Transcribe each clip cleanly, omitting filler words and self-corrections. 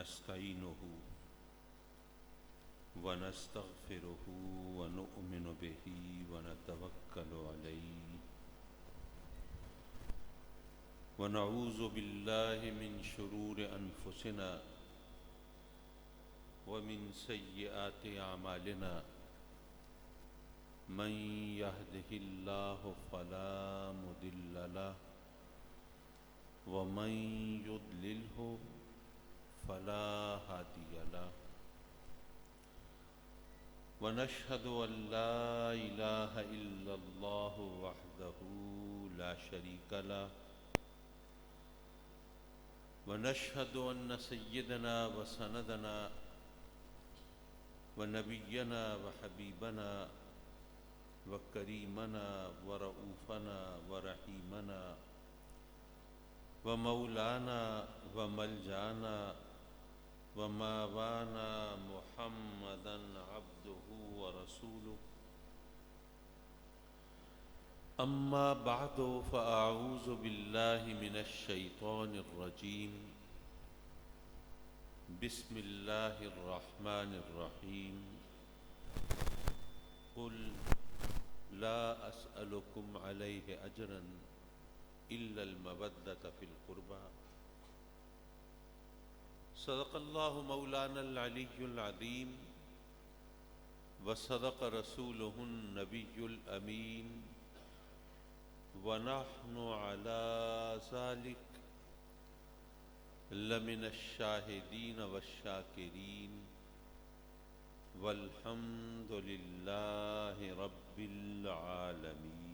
ونستعينه ونستغفره ونؤمن به ونتوكل عليه ونعوذ بالله من شرور أنفسنا ومن سيئات أعمالنا من يهده الله فلا مضل له ومن يضلله فلا هادي له ونشهد أن لا إله إلا الله وحده لا شريك له ونشهد أن سيدنا وسندنا ونبينا وحبيبنا وكريمنا ورؤوفنا ورحيمنا ومولانا وملجانا وماوانا محمدا عبده ورسوله أما بعد فأعوذ بالله من الشيطان الرجيم بسم الله الرحمن الرحيم قل لا أسألكم عليه أجرا إلا المودة في القربى صدق الله مولانا العلي العظيم وصدق رسوله النبي الأمين ونحن على ذلك لمن الشاهدين والشاكرين والحمد لله رب العالمين۔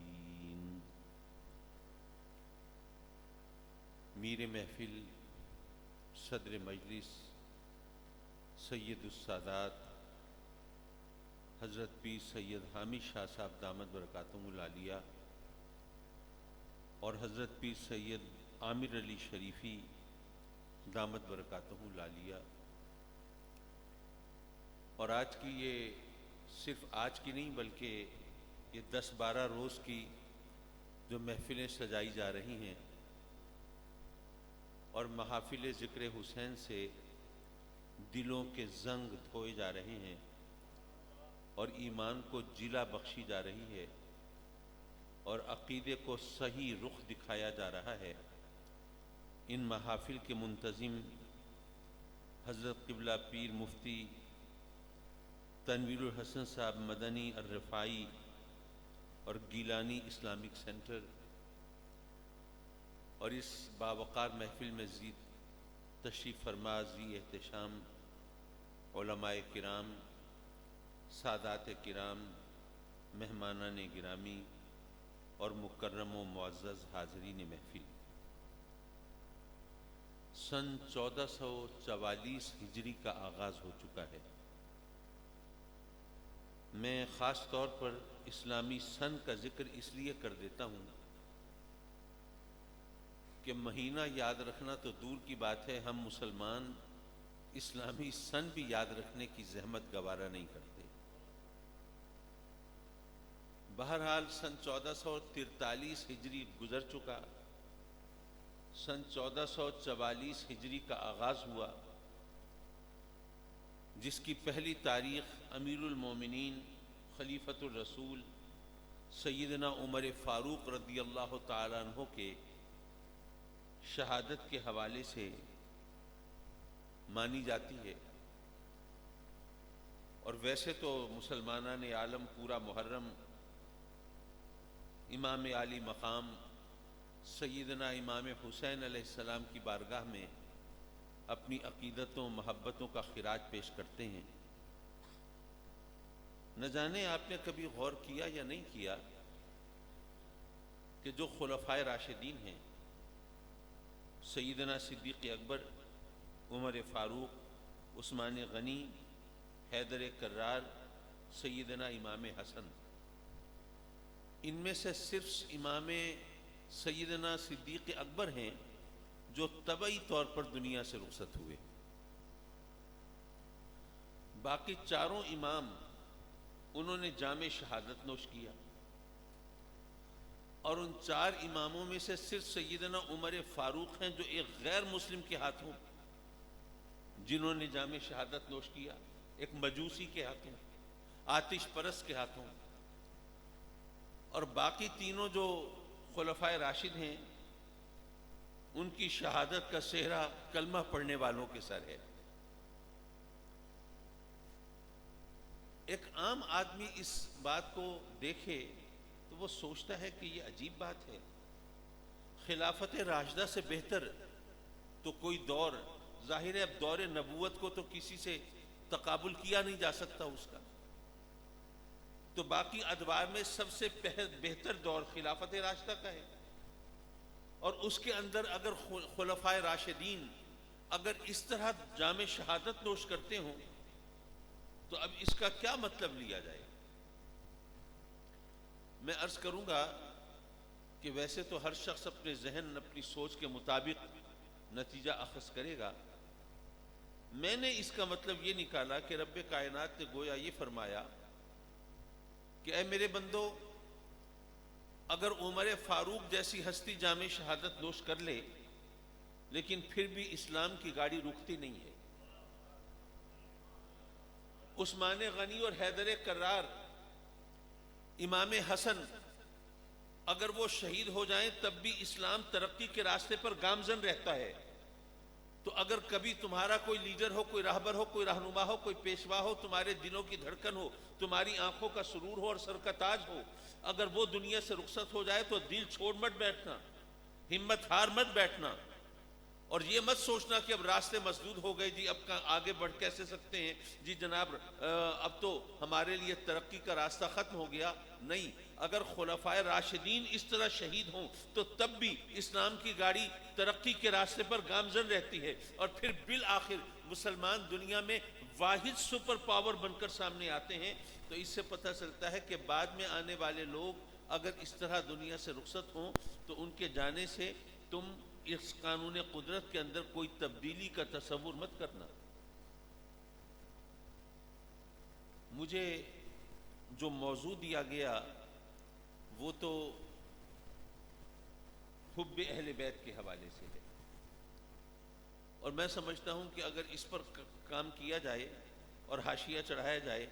میر محفل صدر مجلس سید السادات حضرت پیر سید حامد شاہ صاحب دامت برکاتہم العالیہ اور حضرت پیر سید عامر علی شریفی دامت برکاتہم العالیہ، اور آج کی یہ صرف آج کی نہیں بلکہ یہ 10-12 روز کی جو محفلیں سجائی جا رہی ہیں اور محافل ذکر حسین سے دلوں کے زنگ دھوئے جا رہے ہیں اور ایمان کو جلا بخشی جا رہی ہے اور عقیدے کو صحیح رخ دکھایا جا رہا ہے، ان محافل کے منتظم حضرت قبلہ پیر مفتی تنویر الحسن صاحب مدنی الرفاعی اور گیلانی اسلامک سینٹر، اور اس باوقار محفل میں تشریف فرما ذی احتشام علماء کرام، سادات کرام، مہمانان گرامی اور مکرم و معزز حاضرین محفل، سن 1444 ہجری کا آغاز ہو چکا ہے۔ میں خاص طور پر اسلامی سن کا ذکر اس لیے کر دیتا ہوں کہ مہینہ یاد رکھنا تو دور کی بات ہے، ہم مسلمان اسلامی سن بھی یاد رکھنے کی زحمت گوارا نہیں کرتے۔ بہرحال سن 1443 ہجری گزر چکا، سن 1444 ہجری کا آغاز ہوا، جس کی پہلی تاریخ امیر المومنین خلیفۃ الرسول سیدنا عمر فاروق رضی اللہ تعالیٰ عنہ کے شہادت کے حوالے سے مانی جاتی ہے، اور ویسے تو مسلمانان عالم پورا محرم امام عالی مقام سیدنا امام حسین علیہ السلام کی بارگاہ میں اپنی عقیدتوں محبتوں کا خراج پیش کرتے ہیں۔ نہ جانے آپ نے کبھی غور کیا یا نہیں کیا کہ جو خلفائے راشدین ہیں، سیدنا صدیق اکبر، عمر فاروق، عثمان غنی، حیدر کرار، سیدنا امام حسن، ان میں سے صرف امام سیدنا صدیق اکبر ہیں جو طبعی طور پر دنیا سے رخصت ہوئے۔ باقی چاروں امام انہوں نے جام شہادت نوش کیا، اور ان چار اماموں میں سے صرف سیدنا عمر فاروق ہیں جو ایک غیر مسلم کے ہاتھوں جنہوں نے جام شہادت نوش کیا، ایک مجوسی کے ہاتھوں، آتش پرست کے ہاتھوں، اور باقی تینوں جو خلفائے راشد ہیں ان کی شہادت کا سہرا کلمہ پڑھنے والوں کے سر ہے۔ ایک عام آدمی اس بات کو دیکھے تو وہ سوچتا ہے کہ یہ عجیب بات ہے، خلافت راشدہ سے بہتر تو کوئی دور، ظاہر ہے اب دور نبوت کو تو کسی سے تقابل کیا نہیں جا سکتا اس کا، تو باقی ادوار میں سب سے بہتر دور خلافت راشدہ کا ہے، اور اس کے اندر اگر خلفائے راشدین اگر اس طرح جام شہادت نوش کرتے ہوں تو اب اس کا کیا مطلب لیا جائے؟ میں عرض کروں گا کہ ویسے تو ہر شخص اپنے ذہن اپنی سوچ کے مطابق نتیجہ اخذ کرے گا، میں نے اس کا مطلب یہ نکالا کہ رب کائنات نے گویا یہ فرمایا کہ اے میرے بندو، اگر عمر فاروق جیسی ہستی جام شہادت نوش کر لے لیکن پھر بھی اسلام کی گاڑی رکتی نہیں ہے، عثمان غنی اور حیدر کرار، امام حسن اگر وہ شہید ہو جائیں تب بھی اسلام ترقی کے راستے پر گامزن رہتا ہے، تو اگر کبھی تمہارا کوئی لیڈر ہو، کوئی راہبر ہو، کوئی رہنما ہو، کوئی پیشوا ہو، تمہارے دلوں کی دھڑکن ہو، تمہاری آنکھوں کا سرور ہو اور سر کا تاج ہو، اگر وہ دنیا سے رخصت ہو جائے تو دل چھوڑ مت بیٹھنا، ہمت ہار مت بیٹھنا، اور یہ مت سوچنا کہ اب راستے مسدود ہو گئے جی، اب آگے بڑھ کیسے سکتے ہیں جی جناب، اب تو ہمارے لیے ترقی کا راستہ ختم ہو گیا۔ نہیں، اگر خلفائے راشدین اس طرح شہید ہوں تو تب بھی اسلام کی گاڑی ترقی کے راستے پر گامزن رہتی ہے، اور پھر بالآخر مسلمان دنیا میں واحد سپر پاور بن کر سامنے آتے ہیں۔ تو اس سے پتہ چلتا ہے کہ بعد میں آنے والے لوگ اگر اس طرح دنیا سے رخصت ہوں تو ان کے جانے سے تم اس قانون قدرت کے اندر کوئی تبدیلی کا تصور مت کرنا۔ مجھے جو موضوع دیا گیا وہ تو حب اہل بیت کے حوالے سے ہے، اور میں سمجھتا ہوں کہ اگر اس پر کام کیا جائے اور حاشیہ چڑھایا جائے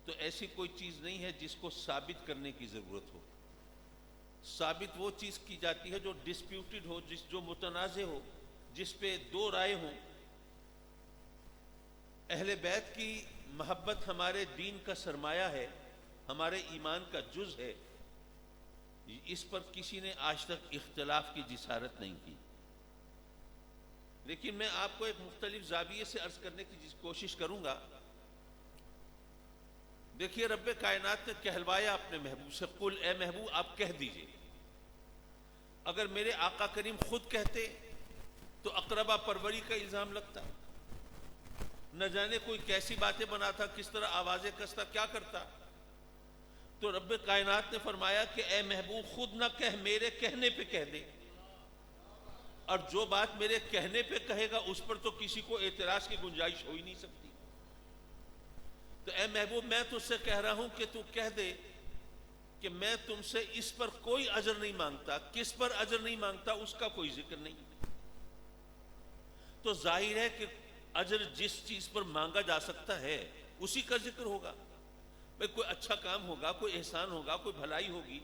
تو ایسی کوئی چیز نہیں ہے جس کو ثابت کرنے کی ضرورت ہو۔ ثابت وہ چیز کی جاتی ہے جو ڈسپیوٹڈ ہو، جو متنازع ہو، جس پہ دو رائے ہوں۔ اہل بیت کی محبت ہمارے دین کا سرمایہ ہے، ہمارے ایمان کا جز ہے، اس پر کسی نے آج تک اختلاف کی جسارت نہیں کی۔ لیکن میں آپ کو ایک مختلف زاویے سے عرض کرنے کی کوشش کروں گا۔ دیکھیے، رب کائنات نے کہلوایا اپنے محبوب سے، قل اے محبوب آپ کہہ دیجئے۔ اگر میرے آقا کریم خود کہتے تو اقربا پروری کا الزام لگتا، نہ جانے کوئی کیسی باتیں بناتا، کس طرح آوازیں کستا، کیا کرتا۔ تو رب کائنات نے فرمایا کہ اے محبوب خود نہ کہہ، میرے کہنے پہ کہہ دے، اور جو بات میرے کہنے پہ کہے گا اس پر تو کسی کو اعتراض کی گنجائش ہو ہی نہیں سکتی۔ تو اے محبوب میں تجھ سے کہہ رہا ہوں کہ تو کہہ دے کہ میں تم سے اس پر کوئی اجر نہیں مانگتا۔ کس پر اجر نہیں مانگتا اس کا کوئی ذکر نہیں۔ تو ظاہر ہے کہ اجر جس چیز پر مانگا جا سکتا ہے اسی کا ذکر ہوگا۔ بھئی کوئی اچھا کام ہوگا، کوئی احسان ہوگا، کوئی بھلائی ہوگی،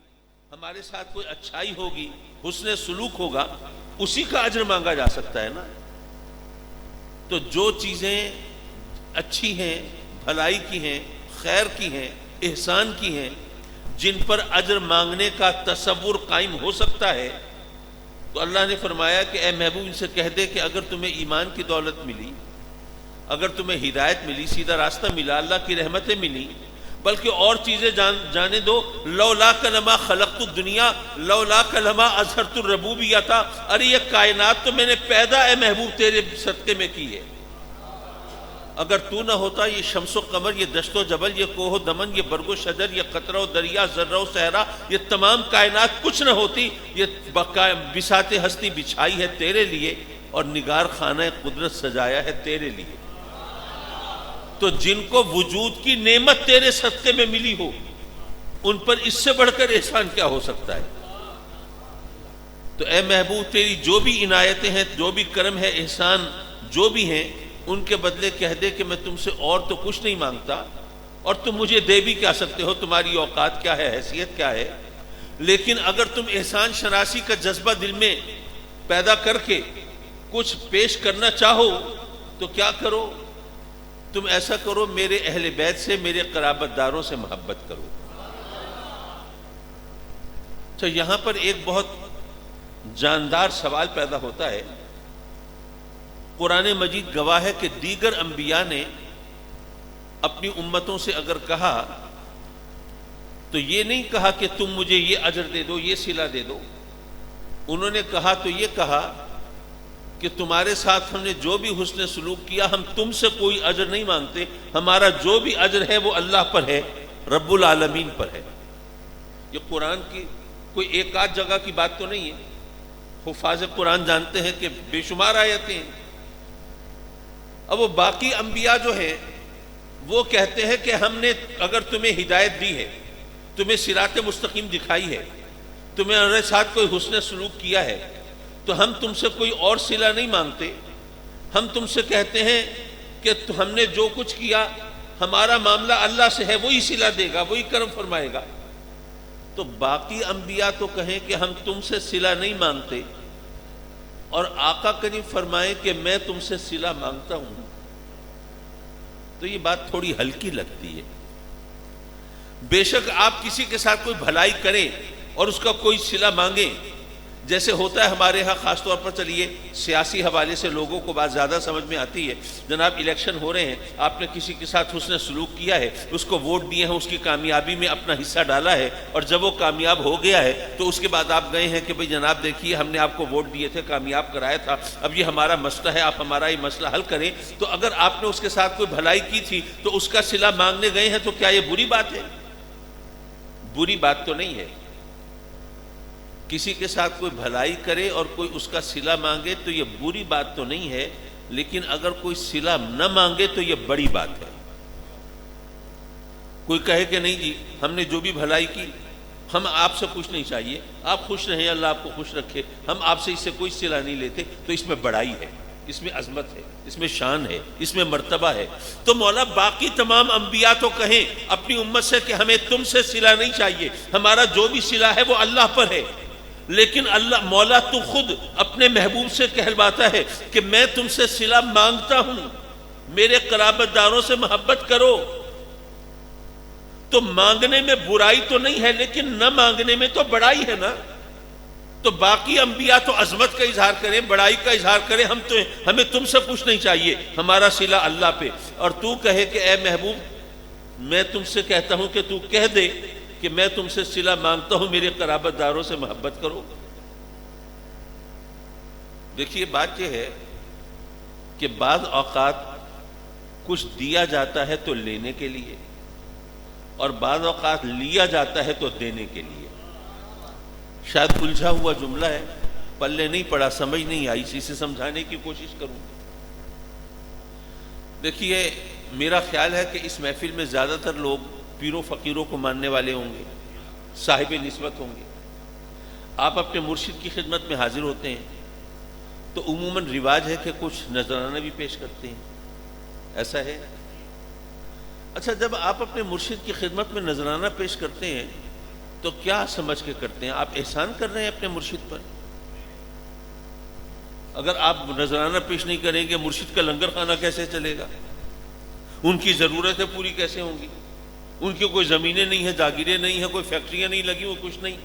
ہمارے ساتھ کوئی اچھائی ہوگی، حسن سلوک ہوگا، اسی کا اجر مانگا جا سکتا ہے نا۔ تو جو چیزیں اچھی ہیں، بھلائی کی ہیں، خیر کی ہیں، احسان کی ہیں، جن پر اجر مانگنے کا تصور قائم ہو سکتا ہے، تو اللہ نے فرمایا کہ اے محبوب ان سے کہہ دے کہ اگر تمہیں ایمان کی دولت ملی، اگر تمہیں ہدایت ملی، سیدھا راستہ ملا، اللہ کی رحمتیں ملی، بلکہ اور چیزیں جانے دو، لولاک لما خلقت الدنیا لولاک لما اظہرت الربوبیہ، ارے یہ کائنات تو میں نے پیدا اے محبوب تیرے صدقے میں کی ہے، اگر تو نہ ہوتا یہ شمس و قمر، یہ دشت و جبل، یہ کوہ و دمن، یہ برگ و شجر، یہ قطرہ و دریا، ذرہ و صحرا، یہ تمام کائنات کچھ نہ ہوتی، یہ بساط ہستی بچھائی ہے تیرے لیے اور نگار خانہ قدرت سجایا ہے تیرے لیے۔ تو جن کو وجود کی نعمت تیرے صدقے میں ملی ہو ان پر اس سے بڑھ کر احسان کیا ہو سکتا ہے؟ تو اے محبوب تیری جو بھی عنایتیں ہیں، جو بھی کرم ہے، احسان جو بھی ہیں، ان کے بدلے کہہ دے کہ میں تم سے اور تو کچھ نہیں مانگتا اور تم مجھے دے بھی کیا سکتے ہو، تمہاری اوقات کیا ہے، حیثیت کیا ہے، لیکن اگر تم احسان شناسی کا جذبہ دل میں پیدا کر کے کچھ پیش کرنا چاہو تو کیا کرو، تم ایسا کرو میرے اہل بیت سے، میرے قرابت داروں سے محبت کرو۔ تو یہاں پر ایک بہت جاندار سوال پیدا ہوتا ہے۔ قرآن مجید گواہ ہے کہ دیگر انبیاء نے اپنی امتوں سے اگر کہا تو یہ نہیں کہا کہ تم مجھے یہ اجر دے دو، یہ صلہ دے دو، انہوں نے کہا تو یہ کہا کہ تمہارے ساتھ ہم نے جو بھی حسن سلوک کیا ہم تم سے کوئی اجر نہیں مانگتے، ہمارا جو بھی اجر ہے وہ اللہ پر ہے، رب العالمین پر ہے۔ یہ قرآن کی کوئی ایک آدھ جگہ کی بات تو نہیں ہے، حفاظ قرآن جانتے ہیں کہ بے شمار آیتیں ہیں۔ اب وہ باقی انبیاء جو ہیں وہ کہتے ہیں کہ ہم نے اگر تمہیں ہدایت دی ہے، تمہیں صراط مستقیم دکھائی ہے، تمہیں ہمارے ساتھ کوئی حسن سلوک کیا ہے تو ہم تم سے کوئی اور صلہ نہیں مانگتے، ہم تم سے کہتے ہیں کہ ہم نے جو کچھ کیا ہمارا معاملہ اللہ سے ہے، وہی صلہ دے گا، وہی کرم فرمائے گا۔ تو باقی انبیاء تو کہیں کہ ہم تم سے صلہ نہیں مانگتے، اور آقا کریم فرمائے کہ میں تم سے صلہ مانگتا ہوں، تو یہ بات تھوڑی ہلکی لگتی ہے۔ بے شک آپ کسی کے ساتھ کوئی بھلائی کریں اور اس کا کوئی صلہ مانگیں، جیسے ہوتا ہے ہمارے ہاں خاص طور پر، چلیے سیاسی حوالے سے لوگوں کو بات زیادہ سمجھ میں آتی ہے، جناب الیکشن ہو رہے ہیں، آپ نے کسی کے ساتھ حسن سلوک کیا ہے، اس کو ووٹ دیے ہیں، اس کی کامیابی میں اپنا حصہ ڈالا ہے، اور جب وہ کامیاب ہو گیا ہے تو اس کے بعد آپ گئے ہیں کہ بھئی جناب دیکھیے ہم نے آپ کو ووٹ دیے تھے، کامیاب کرایا تھا، اب یہ ہمارا مسئلہ ہے، آپ ہمارا یہ مسئلہ حل کریں۔ تو اگر آپ نے اس کے ساتھ کوئی بھلائی کی تھی تو اس کا صلہ مانگنے گئے ہیں، تو کیا یہ بری بات ہے؟ بری بات تو نہیں ہے۔ کسی کے ساتھ کوئی بھلائی کرے اور کوئی اس کا صلہ مانگے تو یہ بری بات تو نہیں ہے، لیکن اگر کوئی صلہ نہ مانگے تو یہ بڑی بات ہے۔ کوئی کہے کہ نہیں جی ہم نے جو بھی بھلائی کی ہم آپ سے کچھ نہیں چاہیے، آپ خوش رہیں، اللہ آپ کو خوش رکھے، ہم آپ سے اس سے کوئی صلہ نہیں لیتے، تو اس میں بڑائی ہے، اس میں عظمت ہے، اس میں شان ہے، اس میں مرتبہ ہے۔ تو مولا باقی تمام انبیاء تو کہیں اپنی امت سے کہ ہمیں تم سے صلہ نہیں چاہیے، ہمارا جو بھی صلہ ہے وہ اللہ پر ہے، لیکن اللہ مولا تو خود اپنے محبوب سے کہلواتا ہے کہ میں تم سے صلہ مانگتا ہوں، میرے قرابت داروں سے محبت کرو۔ تو مانگنے میں برائی تو نہیں ہے، لیکن نہ مانگنے میں تو بڑائی ہے نا۔ تو باقی انبیاء تو عظمت کا اظہار کریں، بڑائی کا اظہار کریں، ہمیں تم سے کچھ نہیں چاہیے، ہمارا صلہ اللہ پہ، اور تو کہے کہ اے محبوب میں تم سے کہتا ہوں کہ تو کہہ دے کہ میں تم سے صلہ مانگتا ہوں، میرے قرابت داروں سے محبت کرو۔ دیکھیے بات یہ ہے کہ بعض اوقات کچھ دیا جاتا ہے تو لینے کے لیے، اور بعض اوقات لیا جاتا ہے تو دینے کے لیے۔ شاید الجھا ہوا جملہ ہے، پلے نہیں پڑا، سمجھ نہیں آئی، اسے سمجھانے کی کوشش کروں۔ دیکھیے میرا خیال ہے کہ اس محفل میں زیادہ تر لوگ پیروں فقیروں کو ماننے والے ہوں گے، صاحب نسبت ہوں گے۔ آپ اپنے مرشد کی خدمت میں حاضر ہوتے ہیں تو عموماً رواج ہے کہ کچھ نذرانہ بھی پیش کرتے ہیں، ایسا ہے؟ اچھا جب آپ اپنے مرشد کی خدمت میں نذرانہ پیش کرتے ہیں تو کیا سمجھ کے کرتے ہیں؟ آپ احسان کر رہے ہیں اپنے مرشد پر؟ اگر آپ نذرانہ پیش نہیں کریں گے مرشد کا لنگر خانہ کیسے چلے گا؟ ان کی ضرورتیں پوری کیسے ہوں گی؟ ان کی کوئی زمینیں نہیں ہیں، جاگیریں نہیں ہیں، کوئی فیکٹریاں نہیں لگی، وہ کچھ نہیں،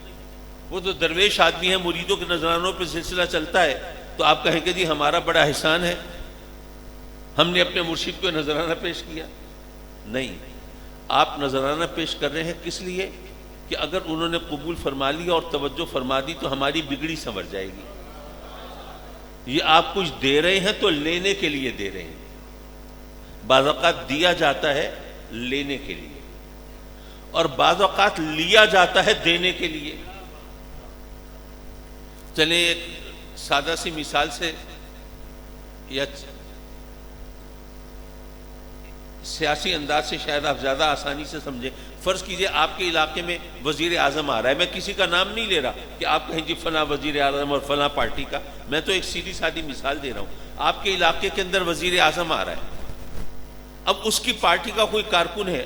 وہ تو درویش آدمی ہیں، مریدوں کے نذرانوں پہ سلسلہ چلتا ہے، تو آپ کہیں کہ جی ہمارا بڑا احسان ہے، ہم نے اپنے مرشد کو نذرانہ پیش کیا۔ نہیں، آپ نذرانہ پیش کر رہے ہیں کس لیے؟ کہ اگر انہوں نے قبول فرما لیا اور توجہ فرما دی تو ہماری بگڑی سنور جائے گی۔ یہ آپ کچھ دے رہے ہیں تو لینے کے لیے دے رہے ہیں۔ بعض اوقات دیا جاتا ہے لینے کے لیے، اور بعض اوقات لیا جاتا ہے دینے کے لیے۔ چلیں ایک سادہ سی مثال سے یا سیاسی انداز سے شاید آپ زیادہ آسانی سے سمجھیں. فرض کیجئے آپ کے علاقے میں وزیر اعظم آ رہا ہے. میں کسی کا نام نہیں لے رہا کہ آپ کہیں جی فلاں وزیر اعظم اور فلاں پارٹی کا. میں تو ایک سیدھی سادی مثال دے رہا ہوں. آپ کے علاقے کے اندر وزیر اعظم آ رہا ہے. اب اس کی پارٹی کا کوئی کارکن ہے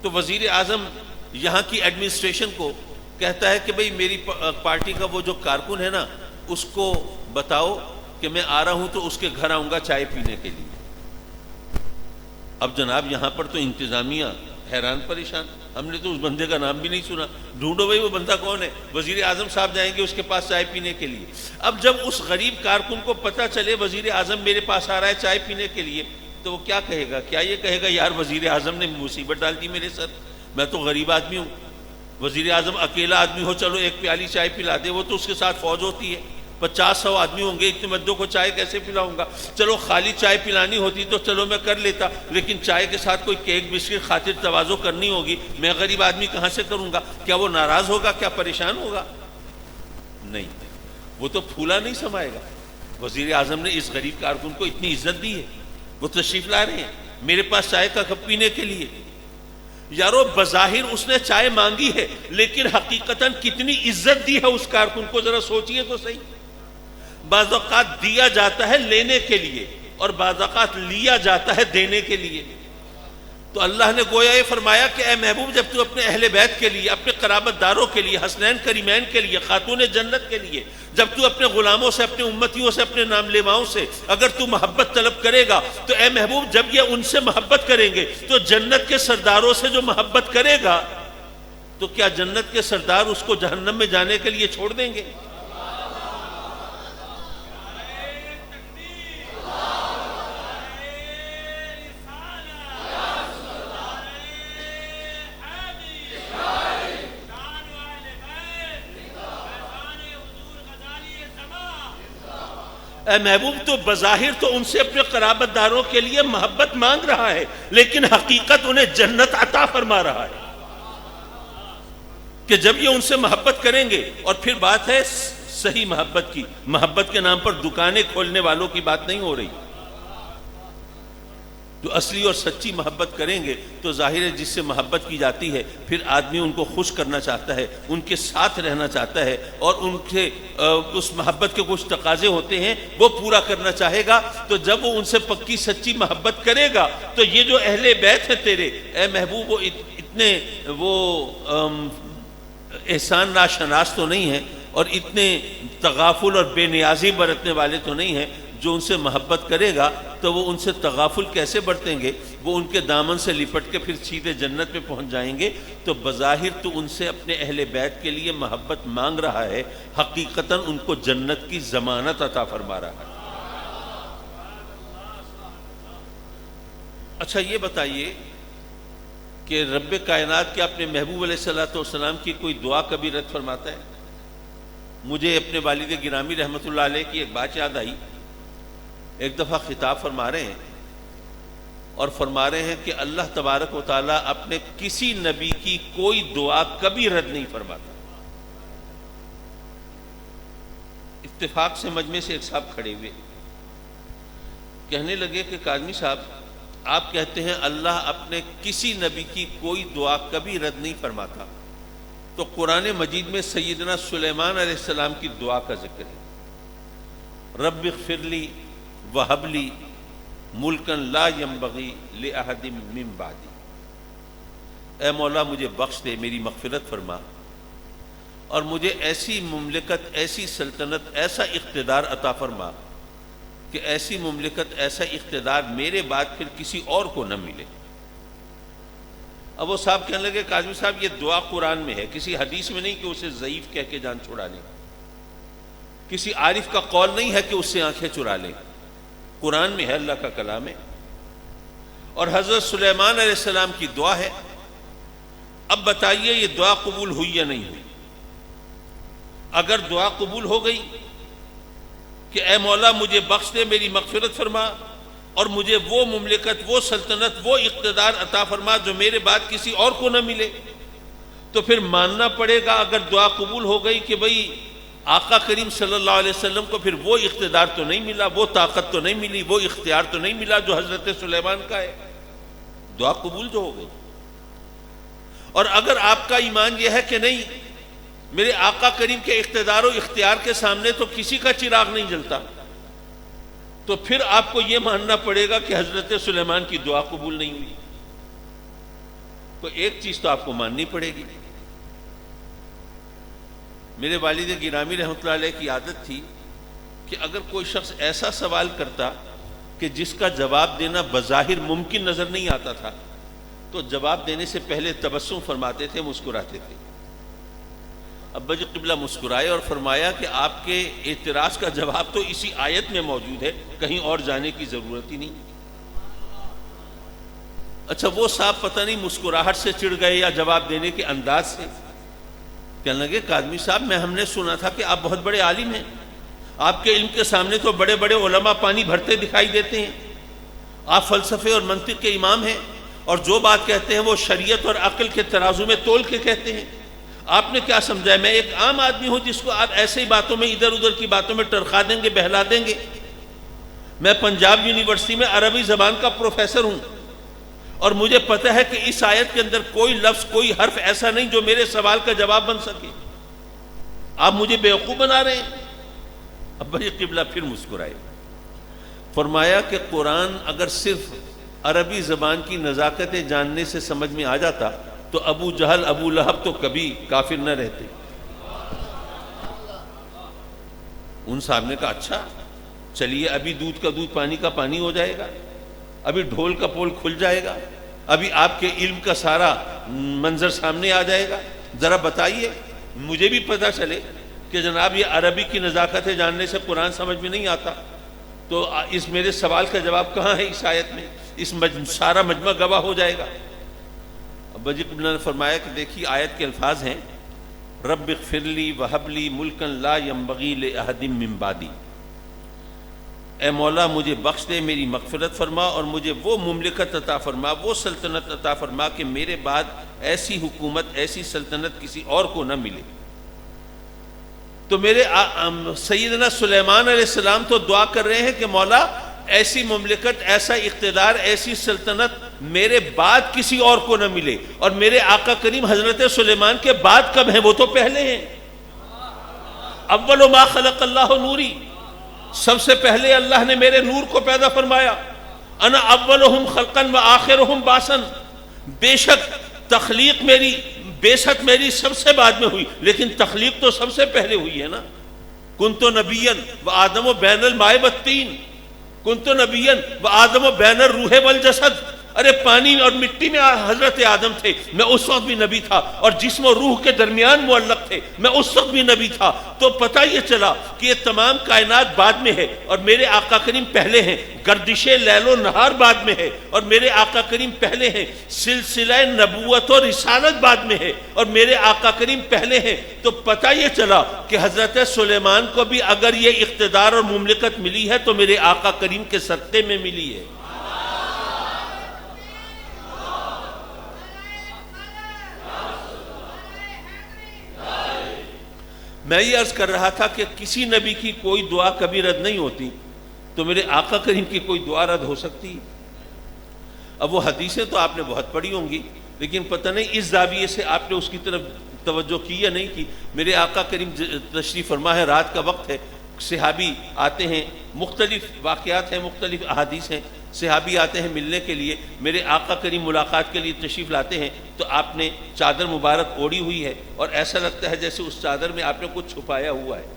تو وزیر اعظم یہاں کی ایڈمنسٹریشن کو کہتا ہے کہ بھئی میری پارٹی کا وہ جو کارکن ہے نا اس کو بتاؤ کہ میں آ رہا ہوں تو اس کے گھر آؤں گا چائے پینے کے لیے. اب جناب یہاں پر تو انتظامیہ حیران پریشان. ہم نے تو اس بندے کا نام بھی نہیں سنا. ڈھونڈو بھائی وہ بندہ کون ہے. وزیر اعظم صاحب جائیں گے اس کے پاس چائے پینے کے لیے. اب جب اس غریب کارکن کو پتہ چلے وزیر اعظم میرے پاس آ رہا ہے چائے پینے کے لیے تو وہ کیا کہے گا؟ کیا یہ کہے گا یار وزیر اعظم نے مصیبت ڈال دی میرے سر, میں تو غریب آدمی ہوں. وزیر اعظم اکیلا آدمی ہو چلو ایک پیالی چائے پلا دے, وہ تو اس کے ساتھ فوج ہوتی ہے, 50-100 آدمی ہوں گے, اتنے مردوں کو چائے کیسے پلاؤں گا؟ چلو خالی چائے پلانی ہوتی تو چلو میں کر لیتا, لیکن چائے کے ساتھ کوئی کیک بسکٹ خاطر تواضع کرنی ہوگی, میں غریب آدمی کہاں سے کروں گا؟ کیا وہ ناراض ہوگا؟ کیا پریشان ہوگا؟ نہیں, وہ تو پھولا نہیں سمائے گا. وزیر اعظم نے اس غریب کارکن کو اتنی عزت دی ہے, وہ تشریف لا رہے ہیں میرے پاس چائے کا کپ پینے کے لیے. یارو بظاہر اس نے چائے مانگی ہے لیکن حقیقتاً کتنی عزت دی ہے اس کارکن کو, ذرا سوچئے تو صحیح. بعض اوقات دیا جاتا ہے لینے کے لیے اور بعض اوقات لیا جاتا ہے دینے کے لیے. تو اللہ نے گویا یہ فرمایا کہ اے محبوب جب تو اپنے اہل بیت کے لیے, اپنے قرابت داروں کے لیے, حسنین کریمین کے لیے, خاتون جنت کے لیے, جب تو اپنے غلاموں سے, اپنے امتیوں سے, اپنے نام لیواؤں سے اگر تو محبت طلب کرے گا تو اے محبوب جب یہ ان سے محبت کریں گے تو جنت کے سرداروں سے جو محبت کرے گا تو کیا جنت کے سردار اس کو جہنم میں جانے کے لیے چھوڑ دیں گے؟ اے محبوب تو بظاہر تو ان سے اپنے قرابت داروں کے لیے محبت مانگ رہا ہے لیکن حقیقت انہیں جنت عطا فرما رہا ہے کہ جب یہ ان سے محبت کریں گے. اور پھر بات ہے صحیح محبت کی. محبت کے نام پر دکانیں کھولنے والوں کی بات نہیں ہو رہی. جو اصلی اور سچی محبت کریں گے تو ظاہر ہے جس سے محبت کی جاتی ہے پھر آدمی ان کو خوش کرنا چاہتا ہے, ان کے ساتھ رہنا چاہتا ہے اور ان کے اس محبت کے کچھ تقاضے ہوتے ہیں وہ پورا کرنا چاہے گا. تو جب وہ ان سے پکی سچی محبت کرے گا تو یہ جو اہل بیت ہیں تیرے اے محبوب وہ اتنے وہ احسان ناشناس تو نہیں ہیں اور اتنے تغافل اور بے نیازی برتنے والے تو نہیں ہیں. جو ان سے محبت کرے گا تو وہ ان سے تغافل کیسے برتیں گے؟ وہ ان کے دامن سے لپٹ کے پھر سیدھے جنت میں پہنچ جائیں گے. تو بظاہر تو ان سے اپنے اہل بیت کے لیے محبت مانگ رہا ہے, حقیقتاً ان کو جنت کی ضمانت عطا فرما رہا ہے. اچھا یہ بتائیے کہ رب کائنات کے اپنے محبوب علیہ السلام کی کوئی دعا کبھی رد فرماتا ہے؟ مجھے اپنے والد گرامی رحمۃ اللہ علیہ کی ایک بات یاد آئی. ایک دفعہ خطاب فرما رہے ہیں اور فرما رہے ہیں کہ اللہ تبارک و تعالیٰ اپنے کسی نبی کی کوئی دعا کبھی رد نہیں فرماتا. اتفاق سے مجمع سے ایک صاحب کھڑے ہوئے, کہنے لگے کہ کاظمی صاحب آپ کہتے ہیں اللہ اپنے کسی نبی کی کوئی دعا کبھی رد نہیں فرماتا, تو قرآن مجید میں سیدنا سلیمان علیہ السلام کی دعا کا ذکر ہے. رب اغفر لی وہب لی ملکا لا ينبغی لأحد من بعدی. اے مولا مجھے بخش دے, میری مغفرت فرما اور مجھے ایسی مملکت, ایسی سلطنت, ایسا اقتدار عطا فرما کہ ایسی مملکت, ایسا اقتدار میرے بعد پھر کسی اور کو نہ ملے. اب وہ صاحب کہنے لگے کاظمی صاحب یہ دعا قرآن میں ہے, کسی حدیث میں نہیں کہ اسے ضعیف کہہ کے جان چھڑا لیں, کسی عارف کا قول نہیں ہے کہ اس سے آنکھیں چرا لیں. قرآن میں ہے, اللہ کا کلام ہے اور حضرت سلیمان علیہ السلام کی دعا ہے. اب بتائیے یہ دعا قبول ہوئی یا نہیں ہوئی؟ اگر دعا قبول ہو گئی کہ اے مولا مجھے بخش دے, میری مغفرت فرما اور مجھے وہ مملکت, وہ سلطنت, وہ اقتدار عطا فرما جو میرے بعد کسی اور کو نہ ملے, تو پھر ماننا پڑے گا اگر دعا قبول ہو گئی کہ بھئی آقا کریم صلی اللہ علیہ وسلم کو پھر وہ اقتدار تو نہیں ملا, وہ طاقت تو نہیں ملی, وہ اختیار تو نہیں ملا جو حضرت سلیمان کا ہے. دعا قبول جو ہو گئی۔ اور اگر آپ کا ایمان یہ ہے کہ نہیں میرے آقا کریم کے اقتدار و اختیار کے سامنے تو کسی کا چراغ نہیں جلتا، تو پھر آپ کو یہ ماننا پڑے گا کہ حضرت سلیمان کی دعا قبول نہیں ہوئی۔ تو ایک چیز تو آپ کو ماننی پڑے گی۔ میرے والد گرامی رحمۃ اللہ علیہ کی عادت تھی کہ اگر کوئی شخص ایسا سوال کرتا کہ جس کا جواب دینا بظاہر ممکن نظر نہیں آتا تھا تو جواب دینے سے پہلے تبسم فرماتے تھے، مسکراتے تھے۔ ابا جی قبلہ مسکرائے اور فرمایا کہ آپ کے اعتراض کا جواب تو اسی آیت میں موجود ہے، کہیں اور جانے کی ضرورت ہی نہیں۔ اچھا وہ صاحب پتہ نہیں مسکراہٹ سے چڑ گئے یا جواب دینے کے انداز سے، کہنے لگے کہ آدمی صاحب ہم نے سنا تھا کہ آپ بہت بڑے عالم ہیں، آپ کے علم کے سامنے تو بڑے بڑے علماء پانی بھرتے دکھائی دیتے ہیں، آپ فلسفے اور منطق کے امام ہیں اور جو بات کہتے ہیں وہ شریعت اور عقل کے ترازو میں تول کے کہتے ہیں، آپ نے کیا سمجھا ہے میں ایک عام آدمی ہوں جس کو آپ ایسے ہی باتوں میں ادھر ادھر کی باتوں میں ٹرخا دیں گے، بہلا دیں گے؟ میں پنجاب یونیورسٹی میں عربی زبان کا پروفیسر ہوں اور مجھے پتہ ہے کہ اس آیت کے اندر کوئی لفظ کوئی حرف ایسا نہیں جو میرے سوال کا جواب بن سکے، آپ مجھے بیوقوف بنا رہے ہیں۔ ابا جی قبلہ پھر مسکرائے، فرمایا کہ قرآن اگر صرف عربی زبان کی نزاکتیں جاننے سے سمجھ میں آ جاتا تو ابو جہل ابو لہب تو کبھی کافر نہ رہتے۔ ان صاحب نے کہا اچھا چلیے ابھی دودھ کا دودھ پانی کا پانی ہو جائے گا، ابھی ڈھول کا پول کھل جائے گا، ابھی آپ کے علم کا سارا منظر سامنے آ جائے گا، ذرا بتائیے مجھے بھی پتہ چلے کہ جناب یہ عربی کی نزاکتیں جاننے سے قرآن سمجھ میں نہیں آتا، تو اس میرے سوال کا جواب کہاں ہے اس آیت میں؟ اس سارا مجمع گواہ ہو جائے گا۔ ابا جی قبلہ نے فرمایا کہ دیکھیے آیت کے الفاظ ہیں رب اغفر لی وہب لی ملکا لا ينبغی لأحد من بعدی، اے مولا مجھے بخش دے، میری مغفرت فرما اور مجھے وہ مملکت عطا فرما، وہ سلطنت عطا فرما کہ میرے بعد ایسی حکومت ایسی سلطنت کسی اور کو نہ ملے۔ تو میرے سیدنا سلیمان علیہ السلام تو دعا کر رہے ہیں کہ مولا ایسی مملکت ایسا اقتدار ایسی سلطنت میرے بعد کسی اور کو نہ ملے، اور میرے آقا کریم حضرت سلیمان کے بعد کب ہیں؟ وہ تو پہلے ہیں۔ اول ما خلق اللہ نوری، سب سے پہلے اللہ نے میرے نور کو پیدا فرمایا۔ انا اولہم خلقا و آخرہم باسا، بے شک تخلیق میری بے شک میری سب سے بعد میں ہوئی لیکن تخلیق تو سب سے پہلے ہوئی ہے نا۔ کنت نبیا و آدم بین الماء والطین، کنت نبیا و آدم بین الروح والجسد، ارے پانی اور مٹی میں حضرت آدم تھے، میں اس وقت بھی نبی تھا، اور جسم و روح کے درمیان معلق تھے، میں اس وقت بھی نبی تھا۔ تو پتہ یہ چلا کہ یہ تمام کائنات بعد میں ہے اور میرے آقا کریم پہلے ہیں، گردش لیل و نہار بعد میں ہے اور میرے آقا کریم پہلے ہیں، سلسلہ نبوت و رسالت بعد میں ہے اور میرے آقا کریم پہلے ہیں۔ تو پتہ یہ چلا کہ حضرت سلیمان کو بھی اگر یہ اقتدار اور مملکت ملی ہے تو میرے آقا کریم کے صدقے میں ملی ہے۔ میں یہ عرض کر رہا تھا کہ کسی نبی کی کوئی دعا کبھی رد نہیں ہوتی، تو میرے آقا کریم کی کوئی دعا رد ہو سکتی؟ اب وہ حدیثیں تو آپ نے بہت پڑھی ہوں گی لیکن پتہ نہیں اس زاویے سے آپ نے اس کی طرف توجہ کی یا نہیں کی۔ میرے آقا کریم تشریف فرما ہے، رات کا وقت ہے، صحابی آتے ہیں، مختلف واقعات ہیں، مختلف احادیث ہیں، صحابی آتے ہیں ملنے کے لیے، میرے آقا کریم ملاقات کے لیے تشریف لاتے ہیں تو آپ نے چادر مبارک اوڑھی ہوئی ہے اور ایسا لگتا ہے جیسے اس چادر میں آپ نے کچھ چھپایا ہوا ہے۔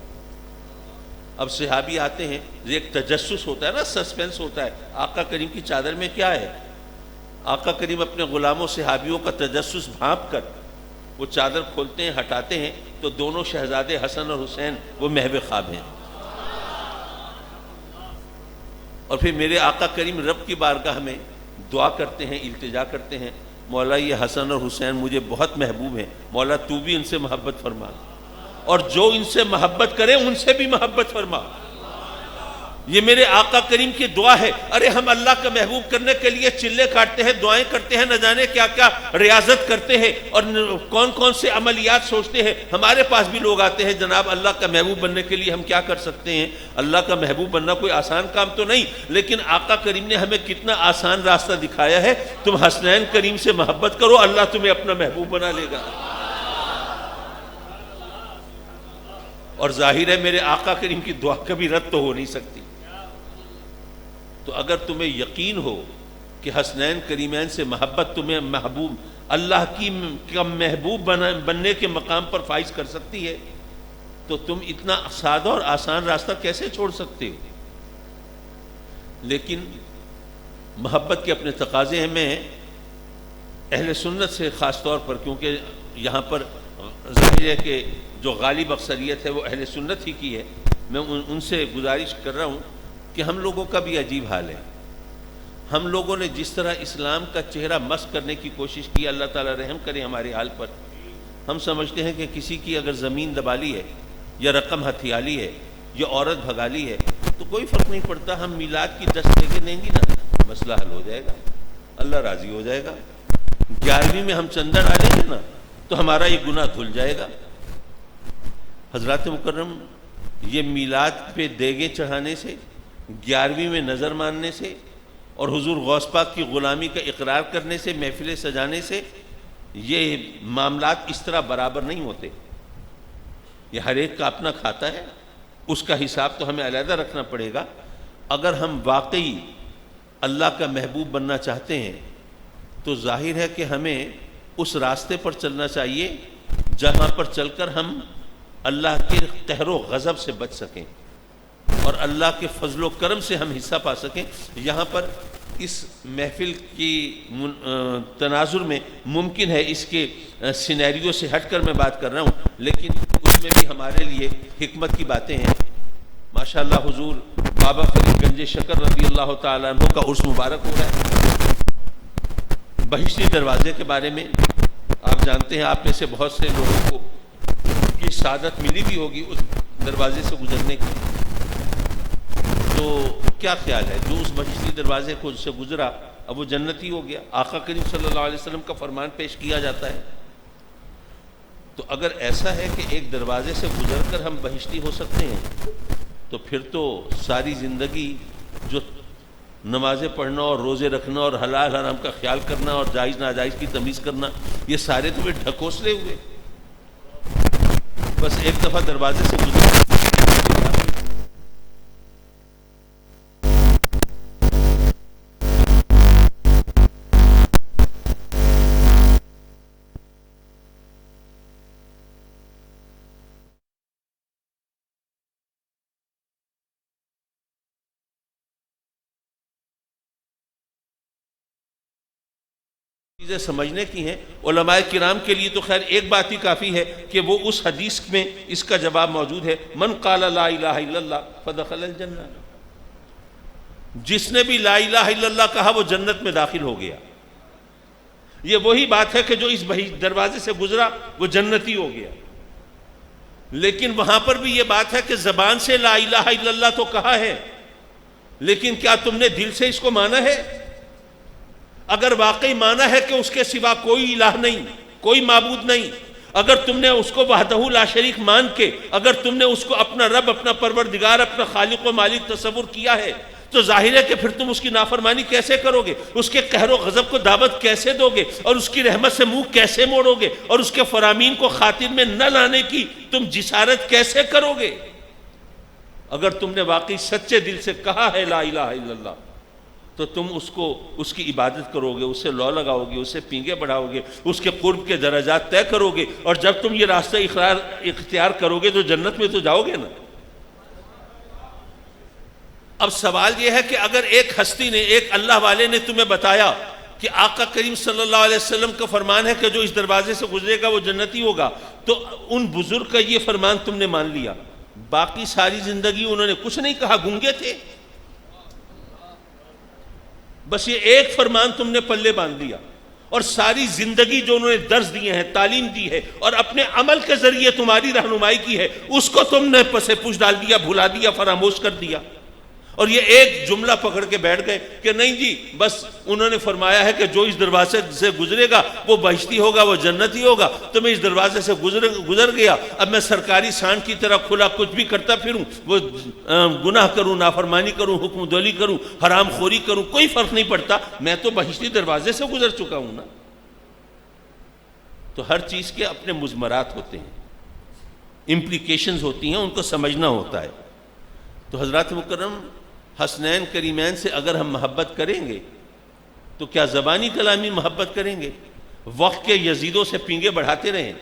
اب صحابی آتے ہیں، ایک تجسس ہوتا ہے نا، سسپینس ہوتا ہے، آقا کریم کی چادر میں کیا ہے؟ آقا کریم اپنے غلاموں صحابیوں کا تجسس بھانپ کر وہ چادر کھولتے ہیں، ہٹاتے ہیں تو دونوں شہزادے حسن اور حسین وہ محو خواب ہیں۔ اور پھر میرے آقا کریم رب کی بارگاہ میں دعا کرتے ہیں، التجا کرتے ہیں، مولا یہ حسن اور حسین مجھے بہت محبوب ہیں، مولا تو بھی ان سے محبت فرما، اور جو ان سے محبت کرے ان سے بھی محبت فرما۔ یہ میرے آقا کریم کی دعا ہے. ارے ہم اللہ کا محبوب کرنے کے لیے چلے کاٹتے ہیں، دعائیں کرتے ہیں، نہ جانے کیا کیا ریاضت کرتے ہیں اور کون کون سے عملیات سوچتے ہیں. ہمارے پاس بھی لوگ آتے ہیں، جناب اللہ کا محبوب بننے کے لیے ہم کیا کر سکتے ہیں؟ اللہ کا محبوب بننا کوئی آسان کام تو نہیں، لیکن آقا کریم نے ہمیں کتنا آسان راستہ دکھایا ہے. تم حسنین کریم سے محبت کرو، اللہ تمہیں اپنا محبوب بنا لے گا. اور ظاہر ہے میرے آقا کریم کی دعا کبھی رد تو ہو نہیں سکتی. تو اگر تمہیں یقین ہو کہ حسنین کریمین سے محبت تمہیں محبوب اللہ کا محبوب بننے کے مقام پر فائز کر سکتی ہے، تو تم اتنا سادہ اور آسان راستہ کیسے چھوڑ سکتے ہو؟ لیکن محبت کے اپنے تقاضے ہیں. میں اہل سنت سے خاص طور پر، کیونکہ یہاں پر ظاہر ہے کہ جو غالب اکثریت ہے وہ اہل سنت ہی کی ہے، میں ان سے گزارش کر رہا ہوں کہ ہم لوگوں کا بھی عجیب حال ہے. ہم لوگوں نے جس طرح اسلام کا چہرہ مسخ کرنے کی کوشش کی، اللہ تعالیٰ رحم کرے ہمارے حال پر. ہم سمجھتے ہیں کہ کسی کی اگر زمین دبا لی ہے یا رقم ہتھیا لی ہے یا عورت بھگا لی ہے تو کوئی فرق نہیں پڑتا، ہم میلاد کی 10 لے کے دیں گی نا، مسئلہ حل ہو جائے گا، اللہ راضی ہو جائے گا. 11ویں میں ہم چندہ ڈالیں گے نا تو ہمارا یہ گناہ دھل جائے گا. حضرات مکرم، یہ میلاد پہ دیگیں چڑھانے سے، 11ویں میں نظر ماننے سے اور حضور غوث پاک کی غلامی کا اقرار کرنے سے، محفلیں سجانے سے، یہ معاملات اس طرح برابر نہیں ہوتے. یہ ہر ایک کا اپنا کھاتا ہے، اس کا حساب تو ہمیں علیحدہ رکھنا پڑے گا. اگر ہم واقعی اللہ کا محبوب بننا چاہتے ہیں تو ظاہر ہے کہ ہمیں اس راستے پر چلنا چاہیے جہاں پر چل کر ہم اللہ کے قہر و غضب سے بچ سکیں اور اللہ کے فضل و کرم سے ہم حصہ پا سکیں. یہاں پر اس محفل کی تناظر میں ممکن ہے اس کے سینیریو سے ہٹ کر میں بات کر رہا ہوں، لیکن اس میں بھی ہمارے لیے حکمت کی باتیں ہیں. ماشاءاللہ حضور بابا فرید گنج شکر رضی اللہ تعالیٰ عنہ کا عرس مبارک ہو رہا ہے. بہشتی دروازے کے بارے میں آپ جانتے ہیں، آپ میں سے بہت سے لوگوں کو کی سعادت ملی بھی ہوگی اس دروازے سے گزرنے کی. تو کیا خیال ہے، جو اس بہشتی دروازے کو سے گزرا اب وہ جنتی ہو گیا؟ آقا کریم صلی اللہ علیہ وسلم کا فرمان پیش کیا جاتا ہے. تو اگر ایسا ہے کہ ایک دروازے سے گزر کر ہم بہشتی ہو سکتے ہیں تو پھر تو ساری زندگی جو نمازیں پڑھنا اور روزے رکھنا اور حلال حرام کا خیال کرنا اور جائز ناجائز کی تمیز کرنا، یہ سارے تو ڈھکوسلے ہوئے. بس ایک دفعہ دروازے سے گزر. چیزیں سمجھنے کی ہیں. علماء کرام کے لیے تو خیر ایک بات ہی کافی ہے کہ وہ اس حدیث میں اس کا جواب موجود ہے، من قال لا الہ الا اللہ فدخل الجنہ. جس نے بھی لا الہ الا اللہ کہا وہ جنت میں داخل ہو گیا. یہ وہی بات ہے کہ جو اس دروازے سے گزرا وہ جنتی ہو گیا. لیکن وہاں پر بھی یہ بات ہے کہ زبان سے لا الہ الا اللہ تو کہا ہے، لیکن کیا تم نے دل سے اس کو مانا ہے؟ اگر واقعی مانا ہے کہ اس کے سوا کوئی الہ نہیں، کوئی معبود نہیں، اگر تم نے اس کو وحدہ لا شریک مان کے اگر تم نے اس کو اپنا رب، اپنا پروردگار، اپنا خالق و مالک تصور کیا ہے تو ظاہر ہے کہ پھر تم اس کی نافرمانی کیسے کرو گے، اس کے قہر و غضب کو دعوت کیسے دو گے اور اس کی رحمت سے منہ کیسے موڑو گے اور اس کے فرامین کو خاطر میں نہ لانے کی تم جسارت کیسے کرو گے؟ اگر تم نے واقعی سچے دل سے کہا ہے لا الہ الا اللہ تو تم اس کی عبادت کرو گے، اسے لو لگاؤ گے، اسے پینگے بڑھاؤ گے، اس کے قرب کے درجات طے کرو گے، اور جب تم یہ راستہ اختیار کرو گے تو جنت میں تو جاؤ گے نا. اب سوال یہ ہے کہ اگر ایک ہستی نے، ایک اللہ والے نے تمہیں بتایا کہ آقا کریم صلی اللہ علیہ وسلم کا فرمان ہے کہ جو اس دروازے سے گزرے گا وہ جنتی ہوگا، تو ان بزرگ کا یہ فرمان تم نے مان لیا، باقی ساری زندگی انہوں نے کچھ نہیں کہا، گونگے تھے، بس یہ ایک فرمان تم نے پلے باندھ دیا، اور ساری زندگی جو انہوں نے درس دیے ہیں، تعلیم دی ہے اور اپنے عمل کے ذریعے تمہاری رہنمائی کی ہے، اس کو تم نے پس پوچھ ڈال دیا، بھلا دیا، فراموش کر دیا. اور یہ ایک جملہ پکڑ کے بیٹھ گئے کہ نہیں جی بس انہوں نے فرمایا ہے کہ جو اس دروازے سے گزرے گا وہ بہشتی ہوگا، وہ جنتی ہوگا، تو میں اس دروازے سے گزر گیا، اب میں سرکاری سانڈ کی طرح کھلا کچھ بھی کرتا پھروں، وہ گناہ کروں، نافرمانی کروں، حکم دولی کروں، حرام خوری کروں، کوئی فرق نہیں پڑتا، میں تو بہشتی دروازے سے گزر چکا ہوں نا۔ تو ہر چیز کے اپنے مضمرات ہوتے ہیں، امپلیکیشنز ہوتی ہیں، ان کو سمجھنا ہوتا ہے۔ تو حضرات مکرم، حسنین کریمین سے اگر ہم محبت کریں گے تو کیا زبانی کلامی محبت کریں گے؟ وقت کے یزیدوں سے پینگے بڑھاتے رہیں،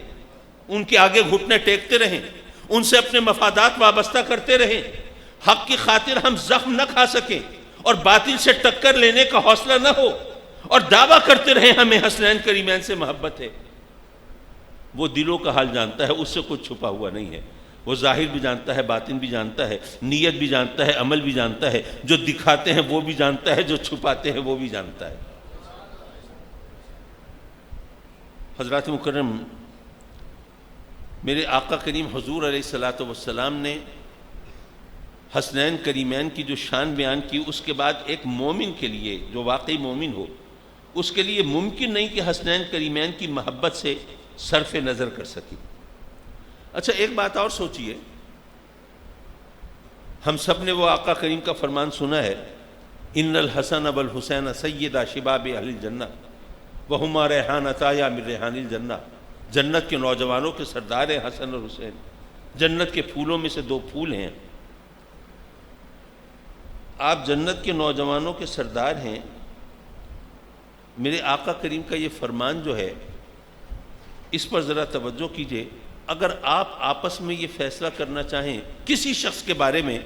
ان کے آگے گھٹنے ٹیکتے رہیں، ان سے اپنے مفادات وابستہ کرتے رہیں، حق کی خاطر ہم زخم نہ کھا سکیں اور باطل سے ٹکر لینے کا حوصلہ نہ ہو اور دعویٰ کرتے رہیں ہمیں حسنین کریمین سے محبت ہے؟ وہ دلوں کا حال جانتا ہے، اس سے کچھ چھپا ہوا نہیں ہے، وہ ظاہر بھی جانتا ہے، باطن بھی جانتا ہے، نیت بھی جانتا ہے، عمل بھی جانتا ہے، جو دکھاتے ہیں وہ بھی جانتا ہے، جو چھپاتے ہیں وہ بھی جانتا ہے۔ حضرات مکرم، میرے آقا کریم حضور علیہ الصلوۃ والسلام نے حسنین کریمین کی جو شان بیان کی، اس کے بعد ایک مومن کے لیے، جو واقعی مومن ہو، اس کے لیے ممکن نہیں کہ حسنین کریمین کی محبت سے صرف نظر کر سکے۔ اچھا ایک بات اور سوچئے، ہم سب نے وہ آقا کریم کا فرمان سنا ہے، ان الحسن والحسین سیدا شباب اہل الجنہ وہما ریحانتایا من ریحان الجنہ، جنت کے نوجوانوں کے سردار ہیں حسن اور حسین، جنت کے پھولوں میں سے دو پھول ہیں۔ آپ جنت کے نوجوانوں کے سردار ہیں، میرے آقا کریم کا یہ فرمان جو ہے اس پر ذرا توجہ کیجئے۔ اگر آپ آپس میں یہ فیصلہ کرنا چاہیں، کسی شخص کے بارے میں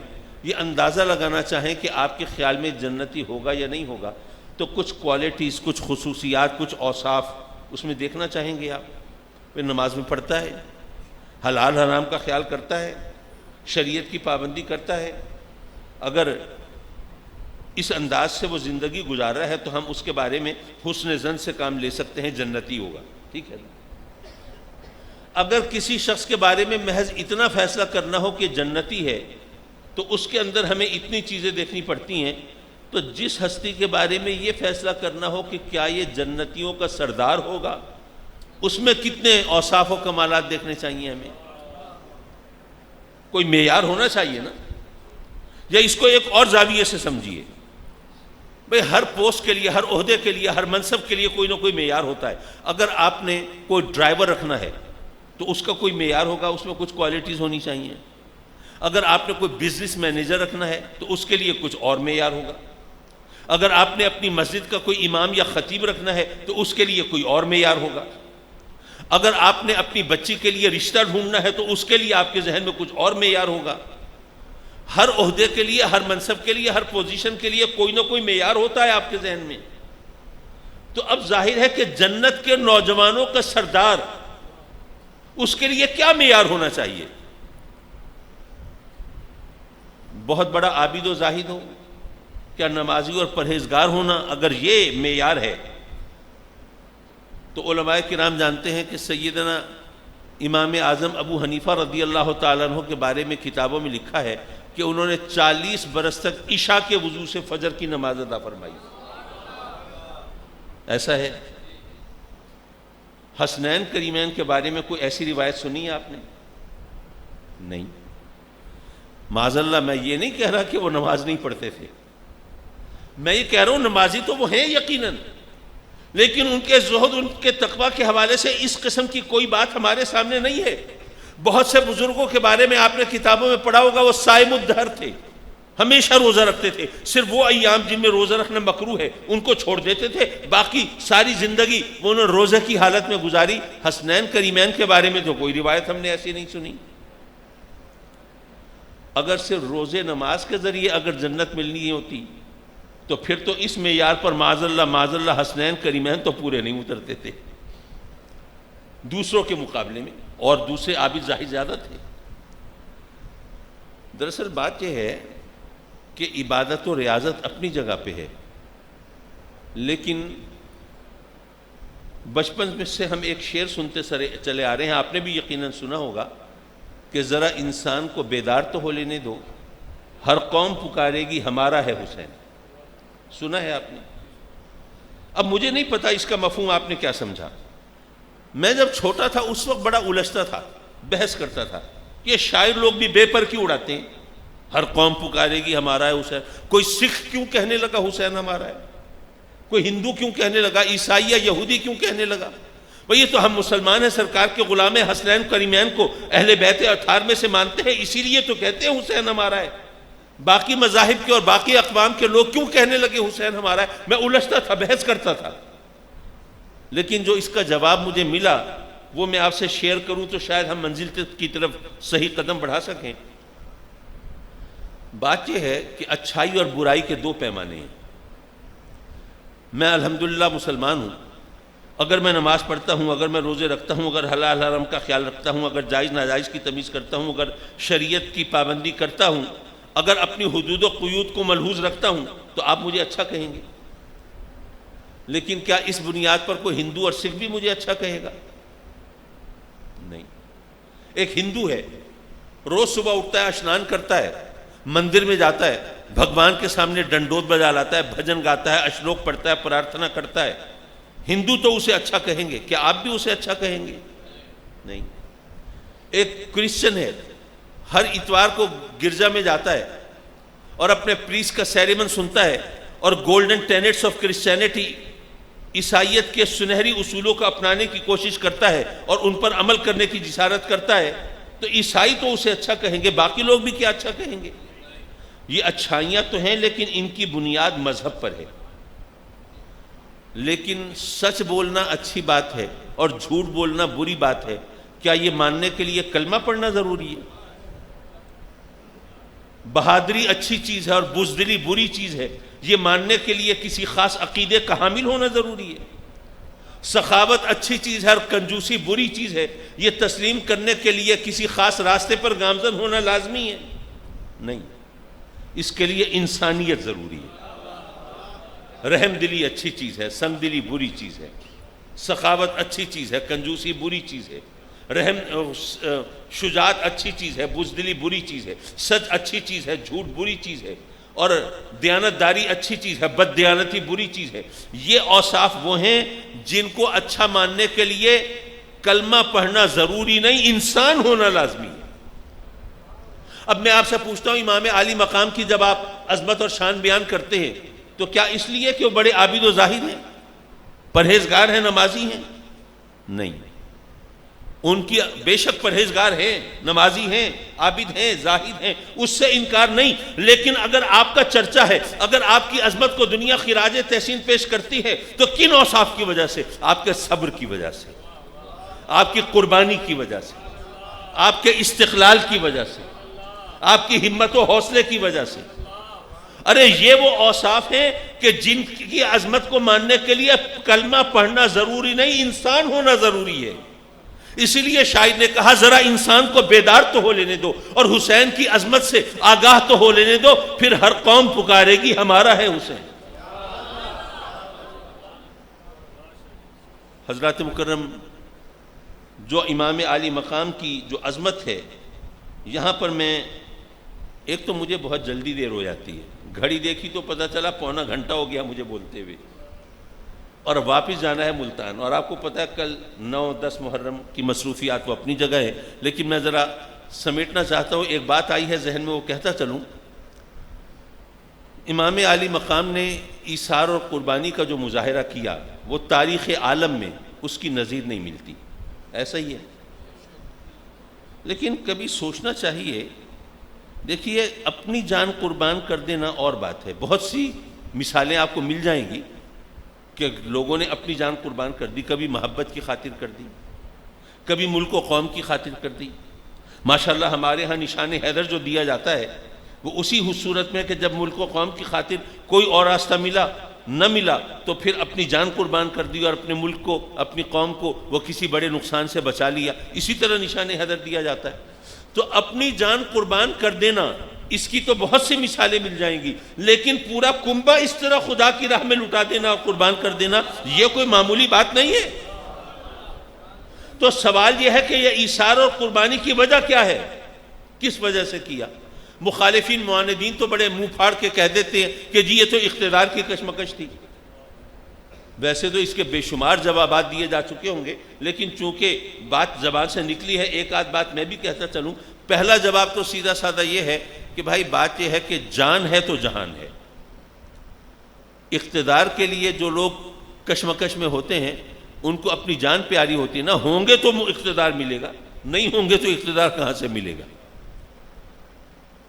یہ اندازہ لگانا چاہیں کہ آپ کے خیال میں جنتی ہوگا یا نہیں ہوگا، تو کچھ کوالٹیز، کچھ خصوصیات، کچھ اوصاف اس میں دیکھنا چاہیں گے آپ۔ وہ نماز میں پڑھتا ہے، حلال حرام کا خیال کرتا ہے، شریعت کی پابندی کرتا ہے، اگر اس انداز سے وہ زندگی گزار رہا ہے تو ہم اس کے بارے میں حسن ظن سے کام لے سکتے ہیں، جنتی ہوگا، ٹھیک ہے۔ اگر کسی شخص کے بارے میں محض اتنا فیصلہ کرنا ہو کہ جنتی ہے، تو اس کے اندر ہمیں اتنی چیزیں دیکھنی پڑتی ہیں۔ تو جس ہستی کے بارے میں یہ فیصلہ کرنا ہو کہ کیا یہ جنتیوں کا سردار ہوگا، اس میں کتنے اوصاف و کمالات دیکھنے چاہیے ہمیں؟ کوئی معیار ہونا چاہیے نا۔ یا اس کو ایک اور زاویے سے سمجھیے، بھئی ہر پوسٹ کے لیے، ہر عہدے کے لیے، ہر منصب کے لیے کوئی نہ کوئی معیار ہوتا ہے۔ اگر آپ نے کوئی ڈرائیور رکھنا ہے تو اس کا کوئی معیار ہوگا، اس میں کچھ کوالٹیز ہونی چاہیے۔ اگر آپ نے کوئی بزنس مینیجر رکھنا ہے تو اس کے لیے کچھ اور معیار ہوگا۔ اگر آپ نے اپنی مسجد کا کوئی امام یا خطیب رکھنا ہے تو اس کے لیے کوئی اور معیار ہوگا۔ اگر آپ نے اپنی بچی کے لیے رشتہ ڈھونڈنا ہے تو اس کے لیے آپ کے ذہن میں کچھ اور معیار ہوگا۔ ہر عہدے کے لیے، ہر منصب کے لیے، ہر پوزیشن کے لیے کوئی نہ کوئی معیار ہوتا ہے آپ کے ذہن میں۔ تو اب ظاہر ہے کہ جنت کے نوجوانوں کا سردار، اس کے لیے کیا معیار ہونا چاہیے؟ بہت بڑا عابد و زاہد ہو، کیا نمازی اور پرہیزگار ہونا؟ اگر یہ معیار ہے تو علماء کرام جانتے ہیں کہ سیدنا امام اعظم ابو حنیفہ رضی اللہ تعالیٰ عنہ کے بارے میں کتابوں میں لکھا ہے کہ انہوں نے 40 برس تک عشاء کے وضو سے فجر کی نماز ادا فرمائی۔ ایسا ہے۔ حسنین کریمین کے بارے میں کوئی ایسی روایت سنی ہے آپ نے؟ نہیں۔ معاذ اللہ، میں یہ نہیں کہہ رہا کہ وہ نماز نہیں پڑھتے تھے، میں یہ کہہ رہا ہوں نمازی تو وہ ہیں یقیناً، لیکن ان کے زہد، ان کے تقویٰ کے حوالے سے اس قسم کی کوئی بات ہمارے سامنے نہیں ہے۔ بہت سے بزرگوں کے بارے میں آپ نے کتابوں میں پڑھا ہوگا، وہ صائم الدہر تھے، ہمیشہ روزہ رکھتے تھے، صرف وہ ایام جن میں روزہ رکھنا مکروہ ہے ان کو چھوڑ دیتے تھے، باقی ساری زندگی وہ انہوں نے روزے کی حالت میں گزاری۔ حسنین کریمین کے بارے میں تو کوئی روایت ہم نے ایسی نہیں سنی۔ اگر صرف روزے نماز کے ذریعے اگر جنت ملنی ہوتی تو پھر تو اس معیار پر معاذ اللہ حسنین کریمین تو پورے نہیں اترتے تھے دوسروں کے مقابلے میں، اور دوسرے عابد زاہد زیادہ تھے۔ دراصل بات یہ ہے کہ عبادت و ریاضت اپنی جگہ پہ ہے، لیکن بچپن میں سے ہم ایک شعر سنتے چلے آ رہے ہیں، آپ نے بھی یقیناً سنا ہوگا کہ ذرا انسان کو بیدار تو ہو لینے دو، ہر قوم پکارے گی ہمارا ہے حسین. سنا ہے آپ نے؟ اب مجھے نہیں پتا اس کا مفہوم آپ نے کیا سمجھا. میں جب چھوٹا تھا اس وقت بڑا الجھتا تھا، بحث کرتا تھا. یہ شاعر لوگ بھی بے پر کیوں اڑاتے ہیں؟ ہر قوم پکارے گی ہمارا ہے حسین. کوئی سکھ کیوں کہنے لگا حسین ہمارا ہے؟ کوئی ہندو کیوں کہنے لگا؟ عیسائی یا یہودی کیوں کہنے لگا؟ بھئی یہ تو ہم مسلمان ہیں، سرکار کے غلام حسنین کریمین کو اہل بیت اطہار میں سے مانتے ہیں، اسی لیے تو کہتے ہیں حسین ہمارا ہے. باقی مذاہب کے اور باقی اقوام کے لوگ کیوں کہنے لگے حسین ہمارا ہے؟ میں الجھتا تھا، بحث کرتا تھا. لیکن جو اس کا جواب مجھے ملا وہ میں آپ سے شیئر کروں تو شاید ہم منزل کی طرف صحیح قدم بڑھا سکیں. بات یہ ہے کہ اچھائی اور برائی کے دو پیمانے ہیں. میں الحمدللہ مسلمان ہوں. اگر میں نماز پڑھتا ہوں، اگر میں روزے رکھتا ہوں، اگر حلال حرام کا خیال رکھتا ہوں، اگر جائز ناجائز کی تمیز کرتا ہوں، اگر شریعت کی پابندی کرتا ہوں، اگر اپنی حدود و قیود کو ملحوظ رکھتا ہوں تو آپ مجھے اچھا کہیں گے. لیکن کیا اس بنیاد پر کوئی ہندو اور سکھ بھی مجھے اچھا کہے گا؟ نہیں. ایک ہندو ہے، روز صبح اٹھتا ہے، اشنان کرتا ہے، مندر میں جاتا ہے، بھگوان کے سامنے ڈنڈوت بجا لاتا ہے، بھجن گاتا ہے، اشلوک پڑھتا ہے، پرارتھنا کرتا ہے. ہندو تو اسے اچھا کہیں گے. کیا آپ بھی اسے اچھا کہیں گے؟ نہیں. ایک کرسچن ہے، ہر اتوار کو گرجا میں جاتا ہے اور اپنے پریسٹ کا سیریمن سنتا ہے اور گولڈن ٹینٹس آف کرسچینٹی، عیسائیت کے سنہری اصولوں کو اپنانے کی کوشش کرتا ہے اور ان پر عمل کرنے کی جسارت کرتا ہے. تو عیسائی تو اسے اچھا کہیں گے، باقی لوگ بھی کیا اچھا کہیں گے؟ یہ اچھائیاں تو ہیں لیکن ان کی بنیاد مذہب پر ہے. لیکن سچ بولنا اچھی بات ہے اور جھوٹ بولنا بری بات ہے. کیا یہ ماننے کے لیے کلمہ پڑھنا ضروری ہے؟ بہادری اچھی چیز ہے اور بزدلی بری چیز ہے. یہ ماننے کے لیے کسی خاص عقیدے کا حامل ہونا ضروری ہے. سخاوت اچھی چیز ہے اور کنجوسی بری چیز ہے. یہ تسلیم کرنے کے لیے کسی خاص راستے پر گامزن ہونا لازمی ہے؟ نہیں. اس کے لیے انسانیت ضروری ہے. رحم دلی اچھی چیز ہے، سنگ دلی بری چیز ہے. سخاوت اچھی چیز ہے، کنجوسی بری چیز ہے. شجاعت اچھی چیز ہے، بزدلی بری چیز ہے. سچ اچھی چیز ہے، جھوٹ بری چیز ہے. اور دیانتداری اچھی چیز ہے، بد دیانتی بری چیز ہے. یہ اوصاف وہ ہیں جن کو اچھا ماننے کے لیے کلمہ پڑھنا ضروری نہیں، انسان ہونا لازمی ہے. اب میں آپ سے پوچھتا ہوں، امام عالی مقام کی جب آپ عظمت اور شان بیان کرتے ہیں تو کیا اس لیے کہ وہ بڑے عابد و زاہد ہیں، پرہیزگار ہیں، نمازی ہیں؟ نہیں. ان کی بے شک پرہیزگار ہیں، نمازی ہیں، عابد ہیں، زاہد ہیں، اس سے انکار نہیں. لیکن اگر آپ کا چرچا ہے، اگر آپ کی عظمت کو دنیا خراج تحسین پیش کرتی ہے تو کن اوصاف کی وجہ سے؟ آپ کے صبر کی وجہ سے، آپ کی قربانی کی وجہ سے، آپ کے استقلال کی وجہ سے، آپ کی ہمت و حوصلے کی وجہ سے. ارے یہ وہ اوصاف ہیں کہ جن کی عظمت کو ماننے کے لیے کلمہ پڑھنا ضروری نہیں، انسان ہونا ضروری ہے. اسی لیے شاعر نے کہا ذرا انسان کو بیدار تو ہو لینے دو اور حسین کی عظمت سے آگاہ تو ہو لینے دو، پھر ہر قوم پکارے گی ہمارا ہے حسین. حضرات مکرم، جو امام عالی مقام کی جو عظمت ہے، یہاں پر میں ایک تو مجھے بہت جلدی دیر ہو جاتی ہے. گھڑی دیکھی تو پتہ چلا پونا گھنٹہ ہو گیا مجھے بولتے ہوئے، اور واپس جانا ہے ملتان. اور آپ کو پتہ ہے کل 9-10 محرم کی مصروفیات وہ اپنی جگہ ہے، لیکن میں ذرا سمیٹنا چاہتا ہوں. ایک بات آئی ہے ذہن میں، وہ کہتا چلوں. امام عالی مقام نے ایثار اور قربانی کا جو مظاہرہ کیا وہ تاریخ عالم میں اس کی نظیر نہیں ملتی. ایسا ہی ہے. لیکن کبھی سوچنا چاہیے. دیکھیے، اپنی جان قربان کر دینا اور بات ہے. بہت سی مثالیں آپ کو مل جائیں گی کہ لوگوں نے اپنی جان قربان کر دی. کبھی محبت کی خاطر کر دی، کبھی ملک و قوم کی خاطر کر دی. ماشاءاللہ ہمارے ہاں نشان حیدر جو دیا جاتا ہے وہ اسی صورت میں کہ جب ملک و قوم کی خاطر کوئی اور راستہ ملا نہ ملا تو پھر اپنی جان قربان کر دی اور اپنے ملک کو، اپنی قوم کو وہ کسی بڑے نقصان سے بچا لیا. اسی طرح نشان حیدر دیا جاتا ہے. تو اپنی جان قربان کر دینا، اس کی تو بہت سی مثالیں مل جائیں گی. لیکن پورا کنبہ اس طرح خدا کی راہ میں لٹا دینا اور قربان کر دینا، یہ کوئی معمولی بات نہیں ہے. تو سوال یہ ہے کہ یہ ایثار اور قربانی کی وجہ کیا ہے؟ کس وجہ سے کیا؟ مخالفین معاندین تو بڑے منہ پھاڑ کے کہہ دیتے ہیں کہ جی یہ تو اقتدار کی کشمکش تھی. ویسے تو اس کے بے شمار جوابات دیے جا چکے ہوں گے، لیکن چونکہ بات زبان سے نکلی ہے ایک آدھ بات میں بھی کہتا چلوں. پہلا جواب تو سیدھا سادہ یہ ہے کہ بھائی بات یہ ہے کہ جان ہے تو جہان ہے. اقتدار کے لیے جو لوگ کشمکش میں ہوتے ہیں ان کو اپنی جان پیاری ہوتی ہے، نہ ہوں گے تو اقتدار ملے گا، نہیں ہوں گے تو اقتدار کہاں سے ملے گا.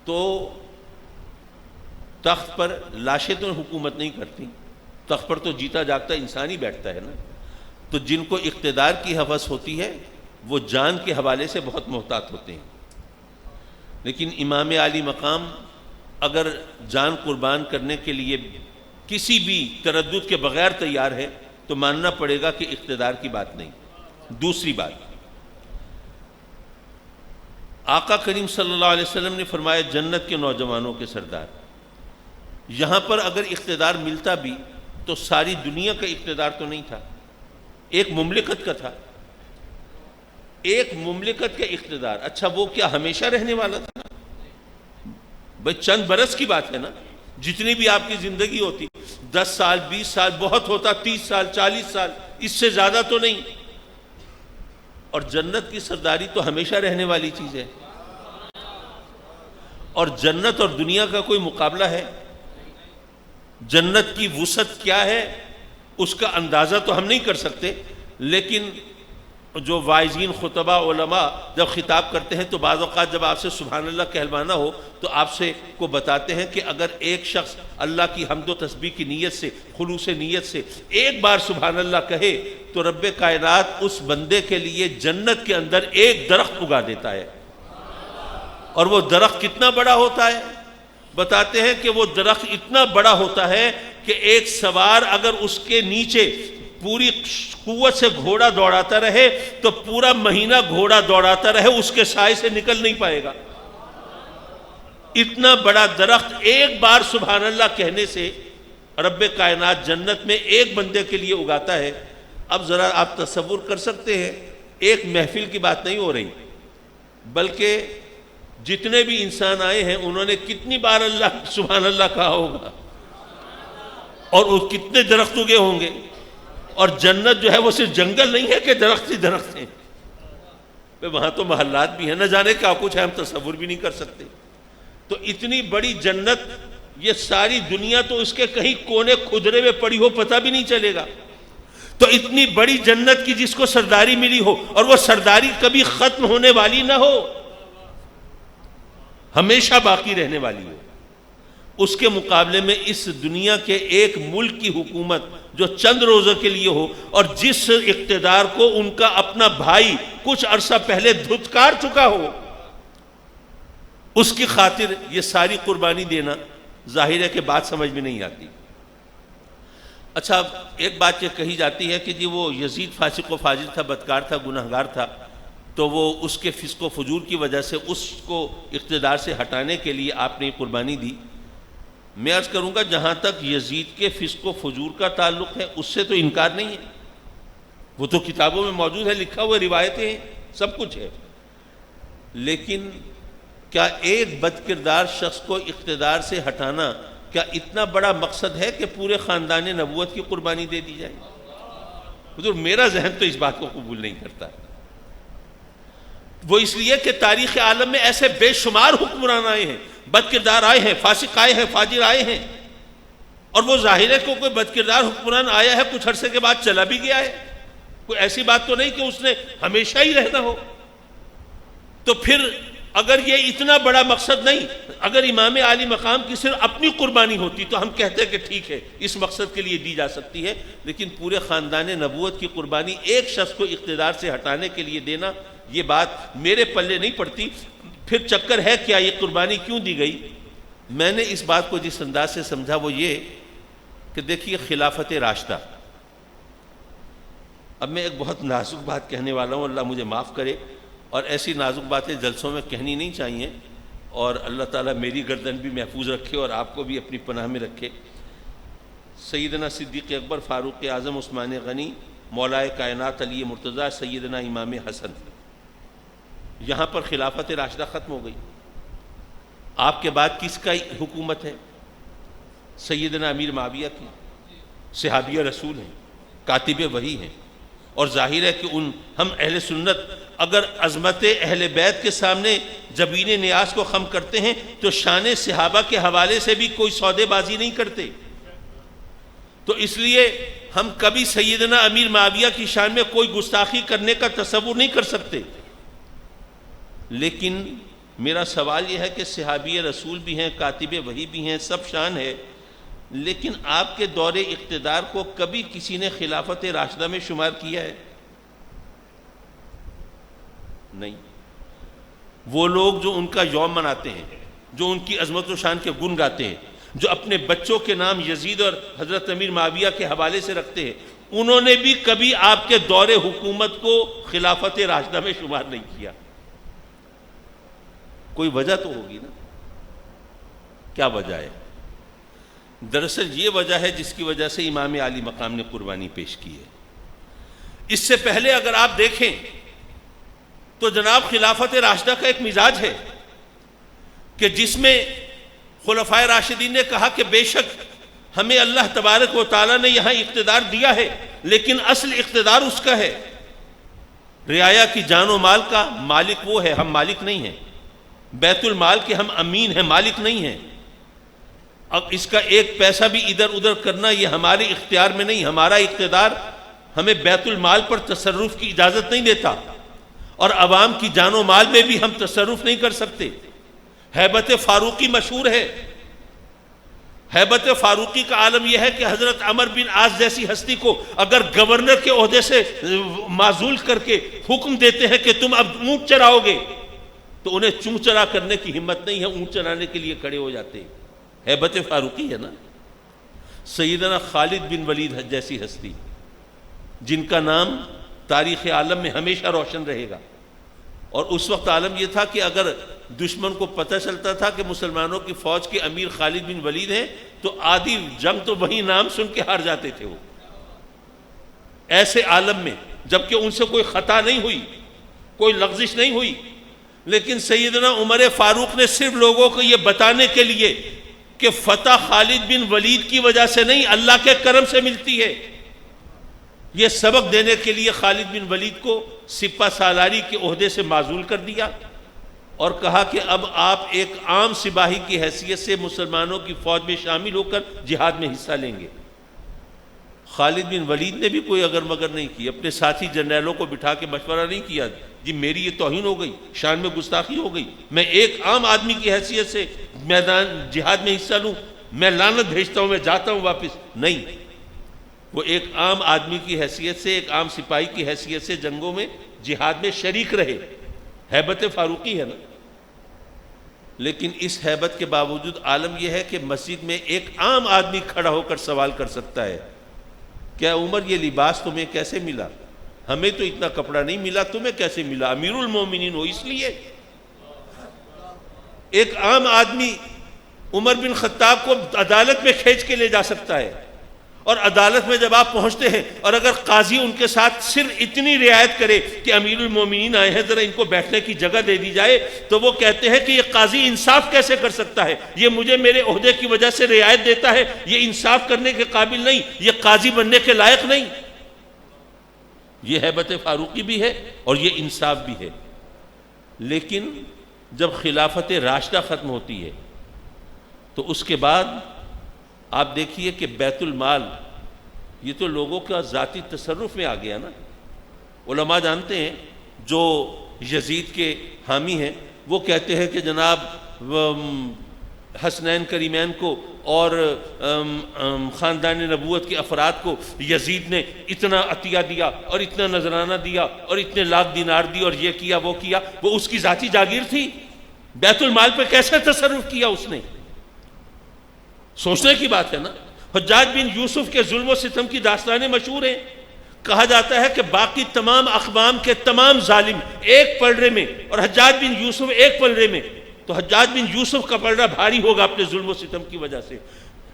تو تخت پر لاشیں تو حکومت نہیں کرتی، تخت پر تو جیتا جاگتا انسان ہی بیٹھتا ہے نا. تو جن کو اقتدار کی ہوس ہوتی ہے وہ جان کے حوالے سے بہت محتاط ہوتے ہیں. لیکن امام عالی مقام اگر جان قربان کرنے کے لیے کسی بھی تردد کے بغیر تیار ہے تو ماننا پڑے گا کہ اقتدار کی بات نہیں. دوسری بات، آقا کریم صلی اللہ علیہ وسلم نے فرمایا جنت کے نوجوانوں کے سردار. یہاں پر اگر اقتدار ملتا بھی تو ساری دنیا کا اقتدار تو نہیں تھا، ایک مملکت کا تھا. ایک مملکت کا اقتدار، اچھا وہ کیا ہمیشہ رہنے والا تھا؟ بھئی چند برس کی بات ہے نا. جتنی بھی آپ کی زندگی ہوتی 10 سال 20 سال بہت ہوتا، 30 سال 40 سال، اس سے زیادہ تو نہیں. اور جنت کی سرداری تو ہمیشہ رہنے والی چیز ہے. اور جنت اور دنیا کا کوئی مقابلہ ہے؟ جنت کی وسعت کیا ہے اس کا اندازہ تو ہم نہیں کر سکتے، لیکن جو واعظین خطبہ علماء جب خطاب کرتے ہیں تو بعض اوقات جب آپ سے سبحان اللہ کہلوانا ہو تو آپ سے کو بتاتے ہیں کہ اگر ایک شخص اللہ کی حمد و تسبیح کی نیت سے، خلوص نیت سے ایک بار سبحان اللہ کہے تو رب کائنات اس بندے کے لیے جنت کے اندر ایک درخت اگا دیتا ہے. اور وہ درخت کتنا بڑا ہوتا ہے؟ بتاتے ہیں کہ وہ درخت اتنا بڑا ہوتا ہے کہ ایک سوار اگر اس کے نیچے پوری قوت سے گھوڑا دوڑاتا رہے تو پورا مہینہ گھوڑا دوڑاتا رہے اس کے سائے سے نکل نہیں پائے گا. اتنا بڑا درخت ایک بار سبحان اللہ کہنے سے رب کائنات جنت میں ایک بندے کے لیے اگاتا ہے. اب ذرا آپ تصور کر سکتے ہیں، ایک محفل کی بات نہیں ہو رہی، بلکہ جتنے بھی انسان آئے ہیں انہوں نے کتنی بار اللہ سبحان اللہ کہا ہوگا، اور وہ کتنے درخت اگے ہوں گے. اور جنت جو ہے وہ صرف جنگل نہیں ہے کہ درخت ہی درخت ہیں، وہاں تو محلات بھی ہیں، نہ جانے کیا کچھ ہے، ہم تصور بھی نہیں کر سکتے. تو اتنی بڑی جنت، یہ ساری دنیا تو اس کے کہیں کونے کھدرے میں پڑی ہو پتہ بھی نہیں چلے گا. تو اتنی بڑی جنت کی جس کو سرداری ملی ہو اور وہ سرداری کبھی ختم ہونے والی نہ ہو، ہمیشہ باقی رہنے والی ہو، اس کے مقابلے میں اس دنیا کے ایک ملک کی حکومت جو چند روزوں کے لیے ہو اور جس اقتدار کو ان کا اپنا بھائی کچھ عرصہ پہلے دھتکار چکا ہو، اس کی خاطر یہ ساری قربانی دینا ظاہر ہے کہ بات سمجھ میں نہیں آتی. اچھا ایک بات یہ کہی جاتی ہے کہ جی وہ یزید فاسق و فاجر تھا، بدکار تھا، گناہگار تھا، تو وہ اس کے فسق و فجور کی وجہ سے اس کو اقتدار سے ہٹانے کے لیے آپ نے قربانی دی. میں عرض کروں گا جہاں تک یزید کے فسق و فجور کا تعلق ہے اس سے تو انکار نہیں ہے، وہ تو کتابوں میں موجود ہے، لکھا ہوا روایتیں ہیں، سب کچھ ہے. لیکن کیا ایک بد کردار شخص کو اقتدار سے ہٹانا کیا اتنا بڑا مقصد ہے کہ پورے خاندان نبوت کی قربانی دے دی جائے؟ حضور میرا ذہن تو اس بات کو قبول نہیں کرتا. وہ اس لیے کہ تاریخ عالم میں ایسے بے شمار حکمران آئے ہیں، بد کردار آئے ہیں، فاسق آئے ہیں، فاجر آئے ہیں، اور وہ ظاہر ہے کہ کوئی بد کردار حکمران آیا ہے کچھ عرصے کے بعد چلا بھی گیا ہے، کوئی ایسی بات تو نہیں کہ اس نے ہمیشہ ہی رہنا ہو. تو پھر اگر یہ اتنا بڑا مقصد نہیں، اگر امام عالی مقام کی صرف اپنی قربانی ہوتی تو ہم کہتے کہ ٹھیک ہے اس مقصد کے لیے دی جا سکتی ہے، لیکن پورے خاندان نبوت کی قربانی ایک شخص کو اقتدار سے ہٹانے کے لیے دینا، یہ بات میرے پلے نہیں پڑتی. پھر چکر ہے کیا یہ قربانی کیوں دی گئی؟ میں نے اس بات کو جس انداز سے سمجھا وہ یہ کہ دیکھیے خلافت راشدہ، اب میں ایک بہت نازک بات کہنے والا ہوں، اللہ مجھے معاف کرے، اور ایسی نازک باتیں جلسوں میں کہنی نہیں چاہیے، اور اللہ تعالیٰ میری گردن بھی محفوظ رکھے اور آپ کو بھی اپنی پناہ میں رکھے. سیدنا صدیق اکبر، فاروق اعظم، عثمان غنی، مولائے کائنات علی مرتضیٰ، سیدنا امام حسن، یہاں پر خلافت راشدہ ختم ہو گئی. آپ کے بعد کس کا حکومت ہے؟ سیدنا امیر معاویہ کی، صحابی رسول ہیں، کاتب وحی ہیں، اور ظاہر ہے کہ ہم اہل سنت اگر عظمت اہل بیت کے سامنے جبین نیاز کو خم کرتے ہیں تو شان صحابہ کے حوالے سے بھی کوئی سودے بازی نہیں کرتے. تو اس لیے ہم کبھی سیدنا امیر معاویہ کی شان میں کوئی گستاخی کرنے کا تصور نہیں کر سکتے. لیکن میرا سوال یہ ہے کہ صحابی رسول بھی ہیں، کاتب وحی بھی ہیں، سب شان ہے، لیکن آپ کے دور اقتدار کو کبھی کسی نے خلافت راشدہ میں شمار کیا ہے؟ نہیں. وہ لوگ جو ان کا یوم مناتے ہیں، جو ان کی عظمت و شان کے گن گاتے ہیں، جو اپنے بچوں کے نام یزید اور حضرت امیر معاویہ کے حوالے سے رکھتے ہیں، انہوں نے بھی کبھی آپ کے دور حکومت کو خلافت راشدہ میں شمار نہیں کیا. کوئی وجہ تو ہوگی نا. کیا وجہ ہے؟ دراصل یہ وجہ ہے جس کی وجہ سے امام عالی مقام نے قربانی پیش کی ہے. اس سے پہلے اگر آپ دیکھیں تو جناب خلافت راشدہ کا ایک مزاج ہے کہ جس میں خلفائے راشدین نے کہا کہ بے شک ہمیں اللہ تبارک و تعالیٰ نے یہاں اقتدار دیا ہے، لیکن اصل اقتدار اس کا ہے. رعایا کی جان و مال کا مالک وہ ہے، ہم مالک نہیں ہیں. بیت المال کے ہم امین ہیں، مالک نہیں ہیں. اب اس کا ایک پیسہ بھی ادھر ادھر کرنا یہ ہمارے اختیار میں نہیں. ہمارا اقتدار ہمیں بیت المال پر تصرف کی اجازت نہیں دیتا، اور عوام کی جان و مال میں بھی ہم تصرف نہیں کر سکتے. ہیبت فاروقی مشہور ہے. ہیبت فاروقی کا عالم یہ ہے کہ حضرت عمر بن عاص جیسی ہستی کو اگر گورنر کے عہدے سے معزول کر کے حکم دیتے ہیں کہ تم اب اونٹ چراؤ گے تو انہیں چون چرا کرنے کی ہمت نہیں ہے، اونٹ چرانے کے لیے کھڑے ہو جاتے ہیں. ہیبت فاروقی ہے نا. سیدنا خالد بن ولید جیسی ہستی جن کا نام تاریخ عالم میں ہمیشہ روشن رہے گا. اور اس وقت عالم یہ تھا کہ اگر دشمن کو پتہ چلتا تھا کہ مسلمانوں کی فوج کے امیر خالد بن ولید ہیں تو آدھی جنگ تو وہی نام سن کے ہار جاتے تھے. وہ ایسے عالم میں جبکہ ان سے کوئی خطا نہیں ہوئی، کوئی لغزش نہیں ہوئی، لیکن سیدنا عمر فاروق نے صرف لوگوں کو یہ بتانے کے لیے کہ فتح خالد بن ولید کی وجہ سے نہیں، اللہ کے کرم سے ملتی ہے، یہ سبق دینے کے لیے خالد بن ولید کو سپہ سالاری کے عہدے سے معزول کر دیا اور کہا کہ اب آپ ایک عام سپاہی کی حیثیت سے مسلمانوں کی فوج میں شامل ہو کر جہاد میں حصہ لیں گے. خالد بن ولید نے بھی کوئی اگر مگر نہیں کی، اپنے ساتھی جنرلوں کو بٹھا کے مشورہ نہیں کیا جی میری یہ توہین ہو گئی، شان میں گستاخی ہو گئی، میں ایک عام آدمی کی حیثیت سے میدان جہاد میں حصہ لوں، میں لعنت بھیجتا ہوں، میں جاتا ہوں واپس. نہیں، وہ ایک عام آدمی کی حیثیت سے، ایک عام سپاہی کی حیثیت سے جنگوں میں جہاد میں شریک رہے. ہیبت فاروقی ہے نا. لیکن اس ہیبت کے باوجود عالم یہ ہے کہ مسجد میں ایک عام آدمی کھڑا ہو کر سوال کر سکتا ہے کیا عمر یہ لباس تمہیں کیسے ملا؟ ہمیں تو اتنا کپڑا نہیں ملا، تمہیں کیسے ملا؟ امیر المومنین ہو اس لیے. ایک عام آدمی عمر بن خطاب کو عدالت میں کھینچ کے لے جا سکتا ہے، اور عدالت میں جب آپ پہنچتے ہیں اور اگر قاضی ان کے ساتھ صرف اتنی رعایت کرے کہ امیر المومنین آئے ہیں ذرا ان کو بیٹھنے کی جگہ دے دی جائے تو وہ کہتے ہیں کہ یہ قاضی انصاف کیسے کر سکتا ہے، یہ مجھے میرے عہدے کی وجہ سے رعایت دیتا ہے، یہ انصاف کرنے کے قابل نہیں، یہ قاضی بننے کے لائق نہیں. یہ ہیبت فاروقی بھی ہے اور یہ انصاف بھی ہے. لیکن جب خلافت راشدہ ختم ہوتی ہے تو اس کے بعد آپ دیکھیے کہ بیت المال یہ تو لوگوں کا ذاتی تصرف میں آ گیا نا. علماء جانتے ہیں جو یزید کے حامی ہیں وہ کہتے ہیں کہ جناب حسنین کریمین کو اور خاندان نبوت کے افراد کو یزید نے اتنا عطیہ دیا اور اتنا نذرانہ دیا اور اتنے لاکھ دینار دی اور یہ کیا وہ کیا. وہ اس کی ذاتی جاگیر تھی. بیت المال پہ کیسے تصرف کیا اس نے؟ سوچنے کی بات ہے نا. حجاج بن یوسف کے ظلم و ستم کی داستانیں مشہور ہیں. کہا جاتا ہے کہ باقی تمام اقوام کے تمام ظالم ایک پلڑے میں اور حجاج بن یوسف ایک پلڑے میں، تو حجاج بن یوسف کا پلڑا بھاری ہوگا اپنے ظلم و ستم کی وجہ سے.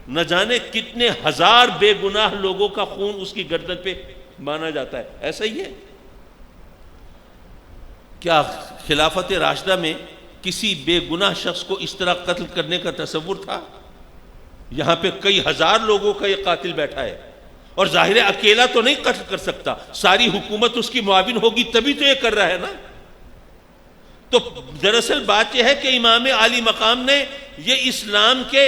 نہ جانے کتنے ہزار بے گناہ لوگوں کا خون اس کی گردن پہ مانا جاتا ہے. ایسا ہی ہے کیا خلافت راشدہ میں کسی بے گناہ شخص کو اس طرح قتل کرنے کا تصور تھا؟ یہاں پہ کئی ہزار لوگوں کا یہ قاتل بیٹھا ہے، اور ظاہر ہے اکیلا تو نہیں قتل کر سکتا، ساری حکومت اس کی معاون ہوگی تبھی تو یہ کر رہا ہے نا۔ تو دراصل بات یہ ہے کہ امام عالی مقام نے یہ اسلام کے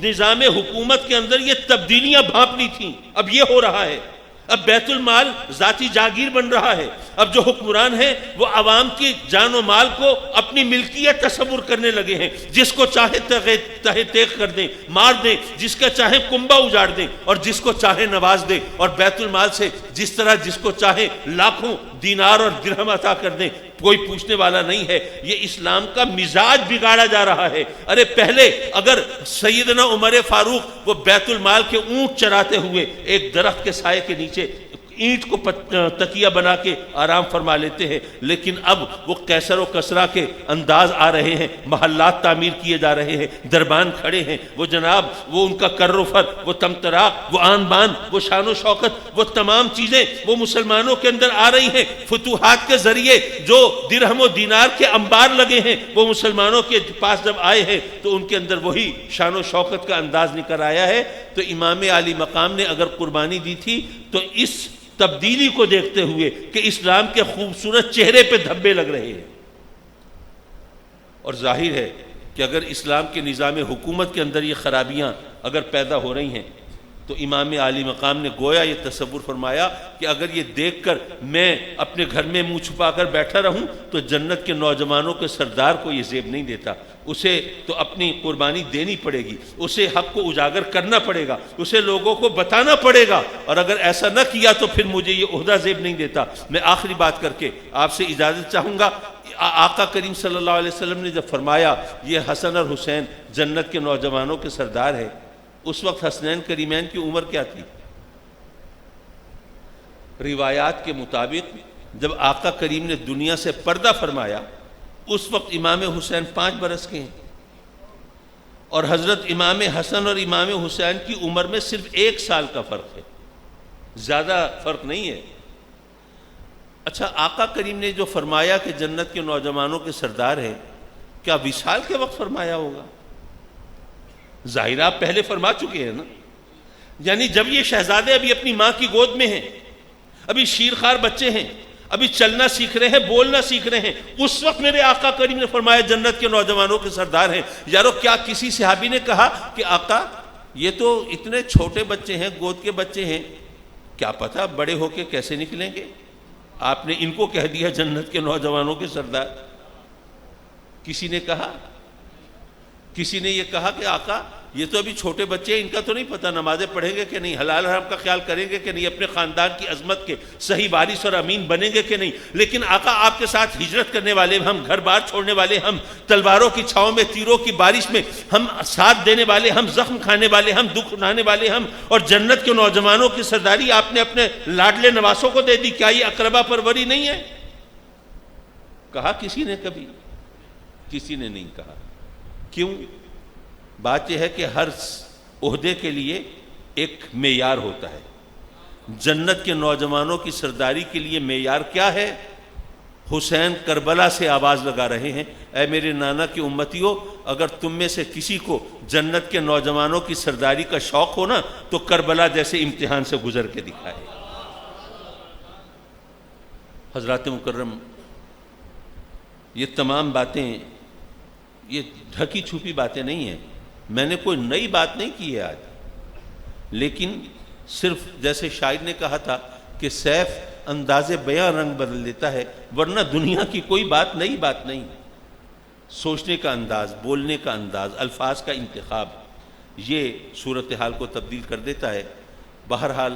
نظام حکومت کے اندر یہ تبدیلیاں بھانپ لی تھیں، اب یہ ہو رہا ہے، اب بیت المال ذاتی جاگیر بن رہا ہے، اب جو حکمران ہیں وہ عوام کی جان و مال کو اپنی ملکیت تصور کرنے لگے ہیں، جس کو چاہے تہہ تیغ کر دیں، مار دیں، جس کا چاہے کنبہ اجاڑ دیں اور جس کو چاہے نواز دیں، اور بیت المال سے جس طرح جس کو چاہے لاکھوں دینار اور درہم عطا کر دیں، کوئی پوچھنے والا نہیں ہے۔ یہ اسلام کا مزاج بگاڑا جا رہا ہے۔ ارے پہلے اگر سیدنا عمر فاروق وہ بیت المال کے اونٹ چراتے ہوئے ایک درخت کے سائے کے نیچے اینٹ کو تکیہ بنا کے آرام فرما لیتے ہیں، لیکن اب وہ قیصر و کسریٰ کے انداز آ رہے ہیں، محلات تعمیر کیے جا رہے ہیں، دربان کھڑے ہیں، وہ جناب وہ ان کا کر و فر، وہ تمطراق، وہ آن بان، وہ شان و شوکت، وہ تمام چیزیں وہ مسلمانوں کے اندر آ رہی ہیں۔ فتوحات کے ذریعے جو درہم و دینار کے انبار لگے ہیں وہ مسلمانوں کے پاس جب آئے ہیں تو ان کے اندر وہی شان و شوکت کا انداز نکل آیا ہے۔ تو امام عالی مقام نے اگر قربانی دی تھی تو اس تبدیلی کو دیکھتے ہوئے کہ اسلام کے خوبصورت چہرے پہ دھبے لگ رہے ہیں، اور ظاہر ہے کہ اگر اسلام کے نظام حکومت کے اندر یہ خرابیاں اگر پیدا ہو رہی ہیں تو امام عالی مقام نے گویا یہ تصور فرمایا کہ اگر یہ دیکھ کر میں اپنے گھر میں منہ چھپا کر بیٹھا رہوں تو جنت کے نوجوانوں کے سردار کو یہ زیب نہیں دیتا، اسے تو اپنی قربانی دینی پڑے گی، اسے حق کو اجاگر کرنا پڑے گا، اسے لوگوں کو بتانا پڑے گا، اور اگر ایسا نہ کیا تو پھر مجھے یہ عہدہ زیب نہیں دیتا۔ میں آخری بات کر کے آپ سے اجازت چاہوں گا۔ آقا کریم صلی اللہ علیہ وسلم نے جب فرمایا یہ حسن اور حسین جنت کے نوجوانوں کے سردار ہیں، اس وقت حسنین کریمین کی عمر کیا تھی؟ روایات کے مطابق جب آقا کریم نے دنیا سے پردہ فرمایا اس وقت امام حسین 5 برس کے ہیں، اور حضرت امام حسن اور امام حسین کی عمر میں صرف 1 سال کا فرق ہے، زیادہ فرق نہیں ہے۔ اچھا، آقا کریم نے جو فرمایا کہ جنت کے نوجوانوں کے سردار ہیں، کیا وصال کے وقت فرمایا ہوگا؟ ظاہر آپ پہلے فرما چکے ہیں نا، یعنی جب یہ شہزادے ابھی اپنی ماں کی گود میں ہیں، ابھی شیرخوار بچے ہیں، ابھی چلنا سیکھ رہے ہیں، بولنا سیکھ رہے ہیں، اس وقت میرے آقا کریم نے فرمایا جنت کے نوجوانوں کے سردار ہیں۔ یارو کیا کسی صحابی نے کہا کہ آقا یہ تو اتنے چھوٹے بچے ہیں، گود کے بچے ہیں، کیا پتہ بڑے ہو کے کیسے نکلیں گے؟ آپ نے ان کو کہہ دیا جنت کے نوجوانوں کے سردار۔ کسی نے کہا، کسی نے یہ کہا کہ آقا یہ تو ابھی چھوٹے بچے ہیں، ان کا تو نہیں پتہ نمازیں پڑھیں گے کہ نہیں، حلال حرام کا خیال کریں گے کہ نہیں، اپنے خاندان کی عظمت کے صحیح وارث اور امین بنیں گے کہ نہیں، لیکن آقا آپ کے ساتھ ہجرت کرنے والے ہم، گھر بار چھوڑنے والے ہم، تلواروں کی چھاؤں میں، تیروں کی بارش میں ہم ساتھ دینے والے ہم، زخم کھانے والے ہم، دکھ اٹھانے والے ہم، اور جنت کے نوجوانوں کی سرداری آپ نے اپنے لاڈلے نواسوں کو دے دی، کیا یہ اقربا پروری نہیں ہے؟ کہا کسی نے؟ کبھی کسی نے نہیں کہا۔ کیوں؟ بات یہ ہے کہ ہر عہدے کے لیے ایک معیار ہوتا ہے۔ جنت کے نوجوانوں کی سرداری کے لیے معیار کیا ہے؟ حسین کربلا سے آواز لگا رہے ہیں، اے میرے نانا کی امتیوں، اگر تم میں سے کسی کو جنت کے نوجوانوں کی سرداری کا شوق ہو نا تو کربلا جیسے امتحان سے گزر کے دکھائے۔ حضرات مکرم، یہ تمام باتیں یہ ڈھکی چھپی باتیں نہیں ہیں، میں نے کوئی نئی بات نہیں کی ہے آج، لیکن صرف جیسے شاعر نے کہا تھا کہ سیف انداز بیاں رنگ بدل لیتا ہے، ورنہ دنیا کی کوئی بات نئی بات نہیں۔ سوچنے کا انداز، بولنے کا انداز، الفاظ کا انتخاب، یہ صورتحال کو تبدیل کر دیتا ہے۔ بہرحال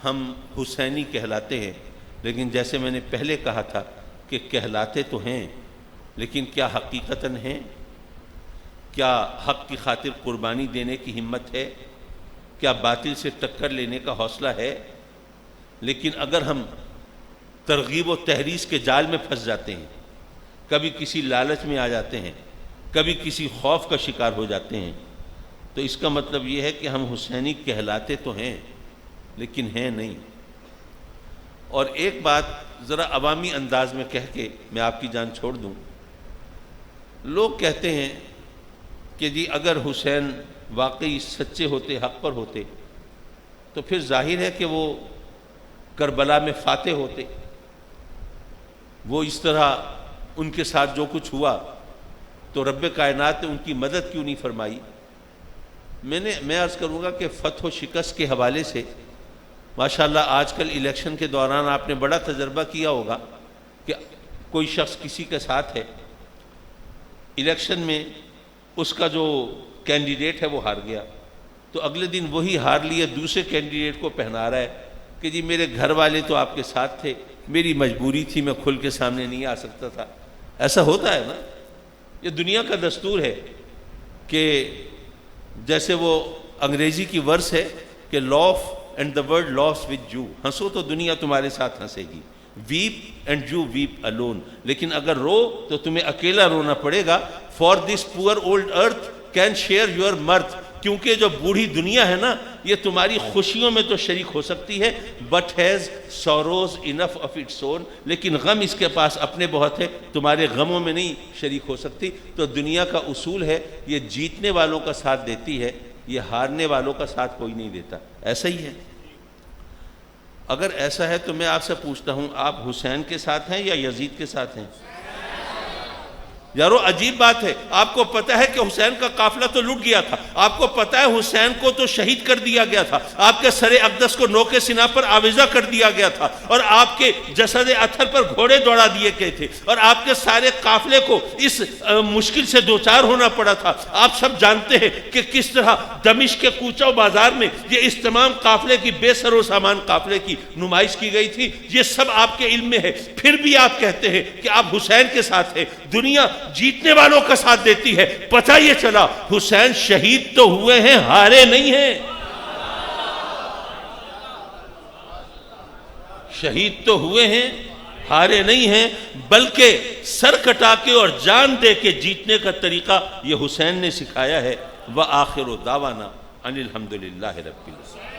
ہم حسینی کہلاتے ہیں، لیکن جیسے میں نے پہلے کہا تھا کہ کہلاتے تو ہیں، لیکن کیا حقیقتاً ہیں؟ کیا حق کی خاطر قربانی دینے کی ہمت ہے؟ کیا باطل سے ٹکر لینے کا حوصلہ ہے؟ لیکن اگر ہم ترغیب و تحریض کے جال میں پھنس جاتے ہیں، کبھی کسی لالچ میں آ جاتے ہیں، کبھی کسی خوف کا شکار ہو جاتے ہیں، تو اس کا مطلب یہ ہے کہ ہم حسینی کہلاتے تو ہیں لیکن ہیں نہیں۔ اور ایک بات ذرا عوامی انداز میں کہہ کے میں آپ کی جان چھوڑ دوں، لوگ کہتے ہیں کہ جی اگر حسین واقعی سچے ہوتے، حق پر ہوتے، تو پھر ظاہر ہے کہ وہ کربلا میں فاتح ہوتے، وہ اس طرح ان کے ساتھ جو کچھ ہوا تو رب کائنات نے ان کی مدد کیوں نہیں فرمائی؟ میں عرض کروں گا کہ فتح و شکست کے حوالے سے ماشاءاللہ آج کل الیکشن کے دوران آپ نے بڑا تجربہ کیا ہوگا کہ کوئی شخص کسی کے ساتھ ہے، الیکشن میں اس کا جو کینڈیڈیٹ ہے وہ ہار گیا، تو اگلے دن وہی ہار لیے دوسرے کینڈیڈیٹ کو پہنا رہا ہے کہ جی میرے گھر والے تو آپ کے ساتھ تھے، میری مجبوری تھی، میں کھل کے سامنے نہیں آ سکتا تھا۔ ایسا ہوتا ہے نا، یہ دنیا کا دستور ہے کہ جیسے وہ انگریزی کی ورس ہے کہ laugh and the world laughs with you, ہنسو تو دنیا تمہارے ساتھ ہنسے گی، weep and you weep alone, لیکن اگر رو تو تمہیں اکیلا رونا پڑے گا، for this poor old earth can share your mirth, کیونکہ جو بوڑھی دنیا ہے نا یہ تمہاری خوشیوں میں تو شریک ہو سکتی ہے، but has sorrows enough of its own, لیکن غم اس کے پاس اپنے بہت ہے، تمہارے غموں میں نہیں شریک ہو سکتی۔ تو دنیا کا اصول ہے یہ جیتنے والوں کا ساتھ دیتی ہے، یہ ہارنے والوں کا ساتھ کوئی نہیں دیتا، ایسا ہی ہے۔ اگر ایسا ہے تو میں آپ سے پوچھتا ہوں، آپ حسین کے ساتھ ہیں یا یزید کے ساتھ ہیں؟ یارو عجیب بات ہے، آپ کو پتہ ہے کہ حسین کا قافلہ تو لٹ گیا تھا، آپ کو پتہ ہے حسین کو تو شہید کر دیا گیا تھا، آپ کے سر اقدس کو نوک سینہ پر آویزہ کر دیا گیا تھا، اور آپ کے جسد اطہر پر گھوڑے دوڑا دیے گئے تھے، اور آپ کے سارے قافلے کو اس مشکل سے دوچار ہونا پڑا تھا۔ آپ سب جانتے ہیں کہ کس طرح دمشق کے کوچہ و بازار میں یہ اس تمام قافلے کی، بے سر و سامان قافلے کی نمائش کی گئی تھی، یہ سب آپ کے علم میں ہے، پھر بھی آپ کہتے ہیں کہ آپ حسین کے ساتھ ہیں۔ دنیا جیتنے والوں کا ساتھ دیتی ہے، پتہ یہ چلا حسین شہید تو ہوئے ہیں، ہارے نہیں ہیں، شہید تو ہوئے ہیں، ہارے نہیں ہیں، بلکہ سر کٹا کے اور جان دے کے جیتنے کا طریقہ یہ حسین نے سکھایا ہے۔ وآخر دعوانا ان الحمدللہ رب العالمین۔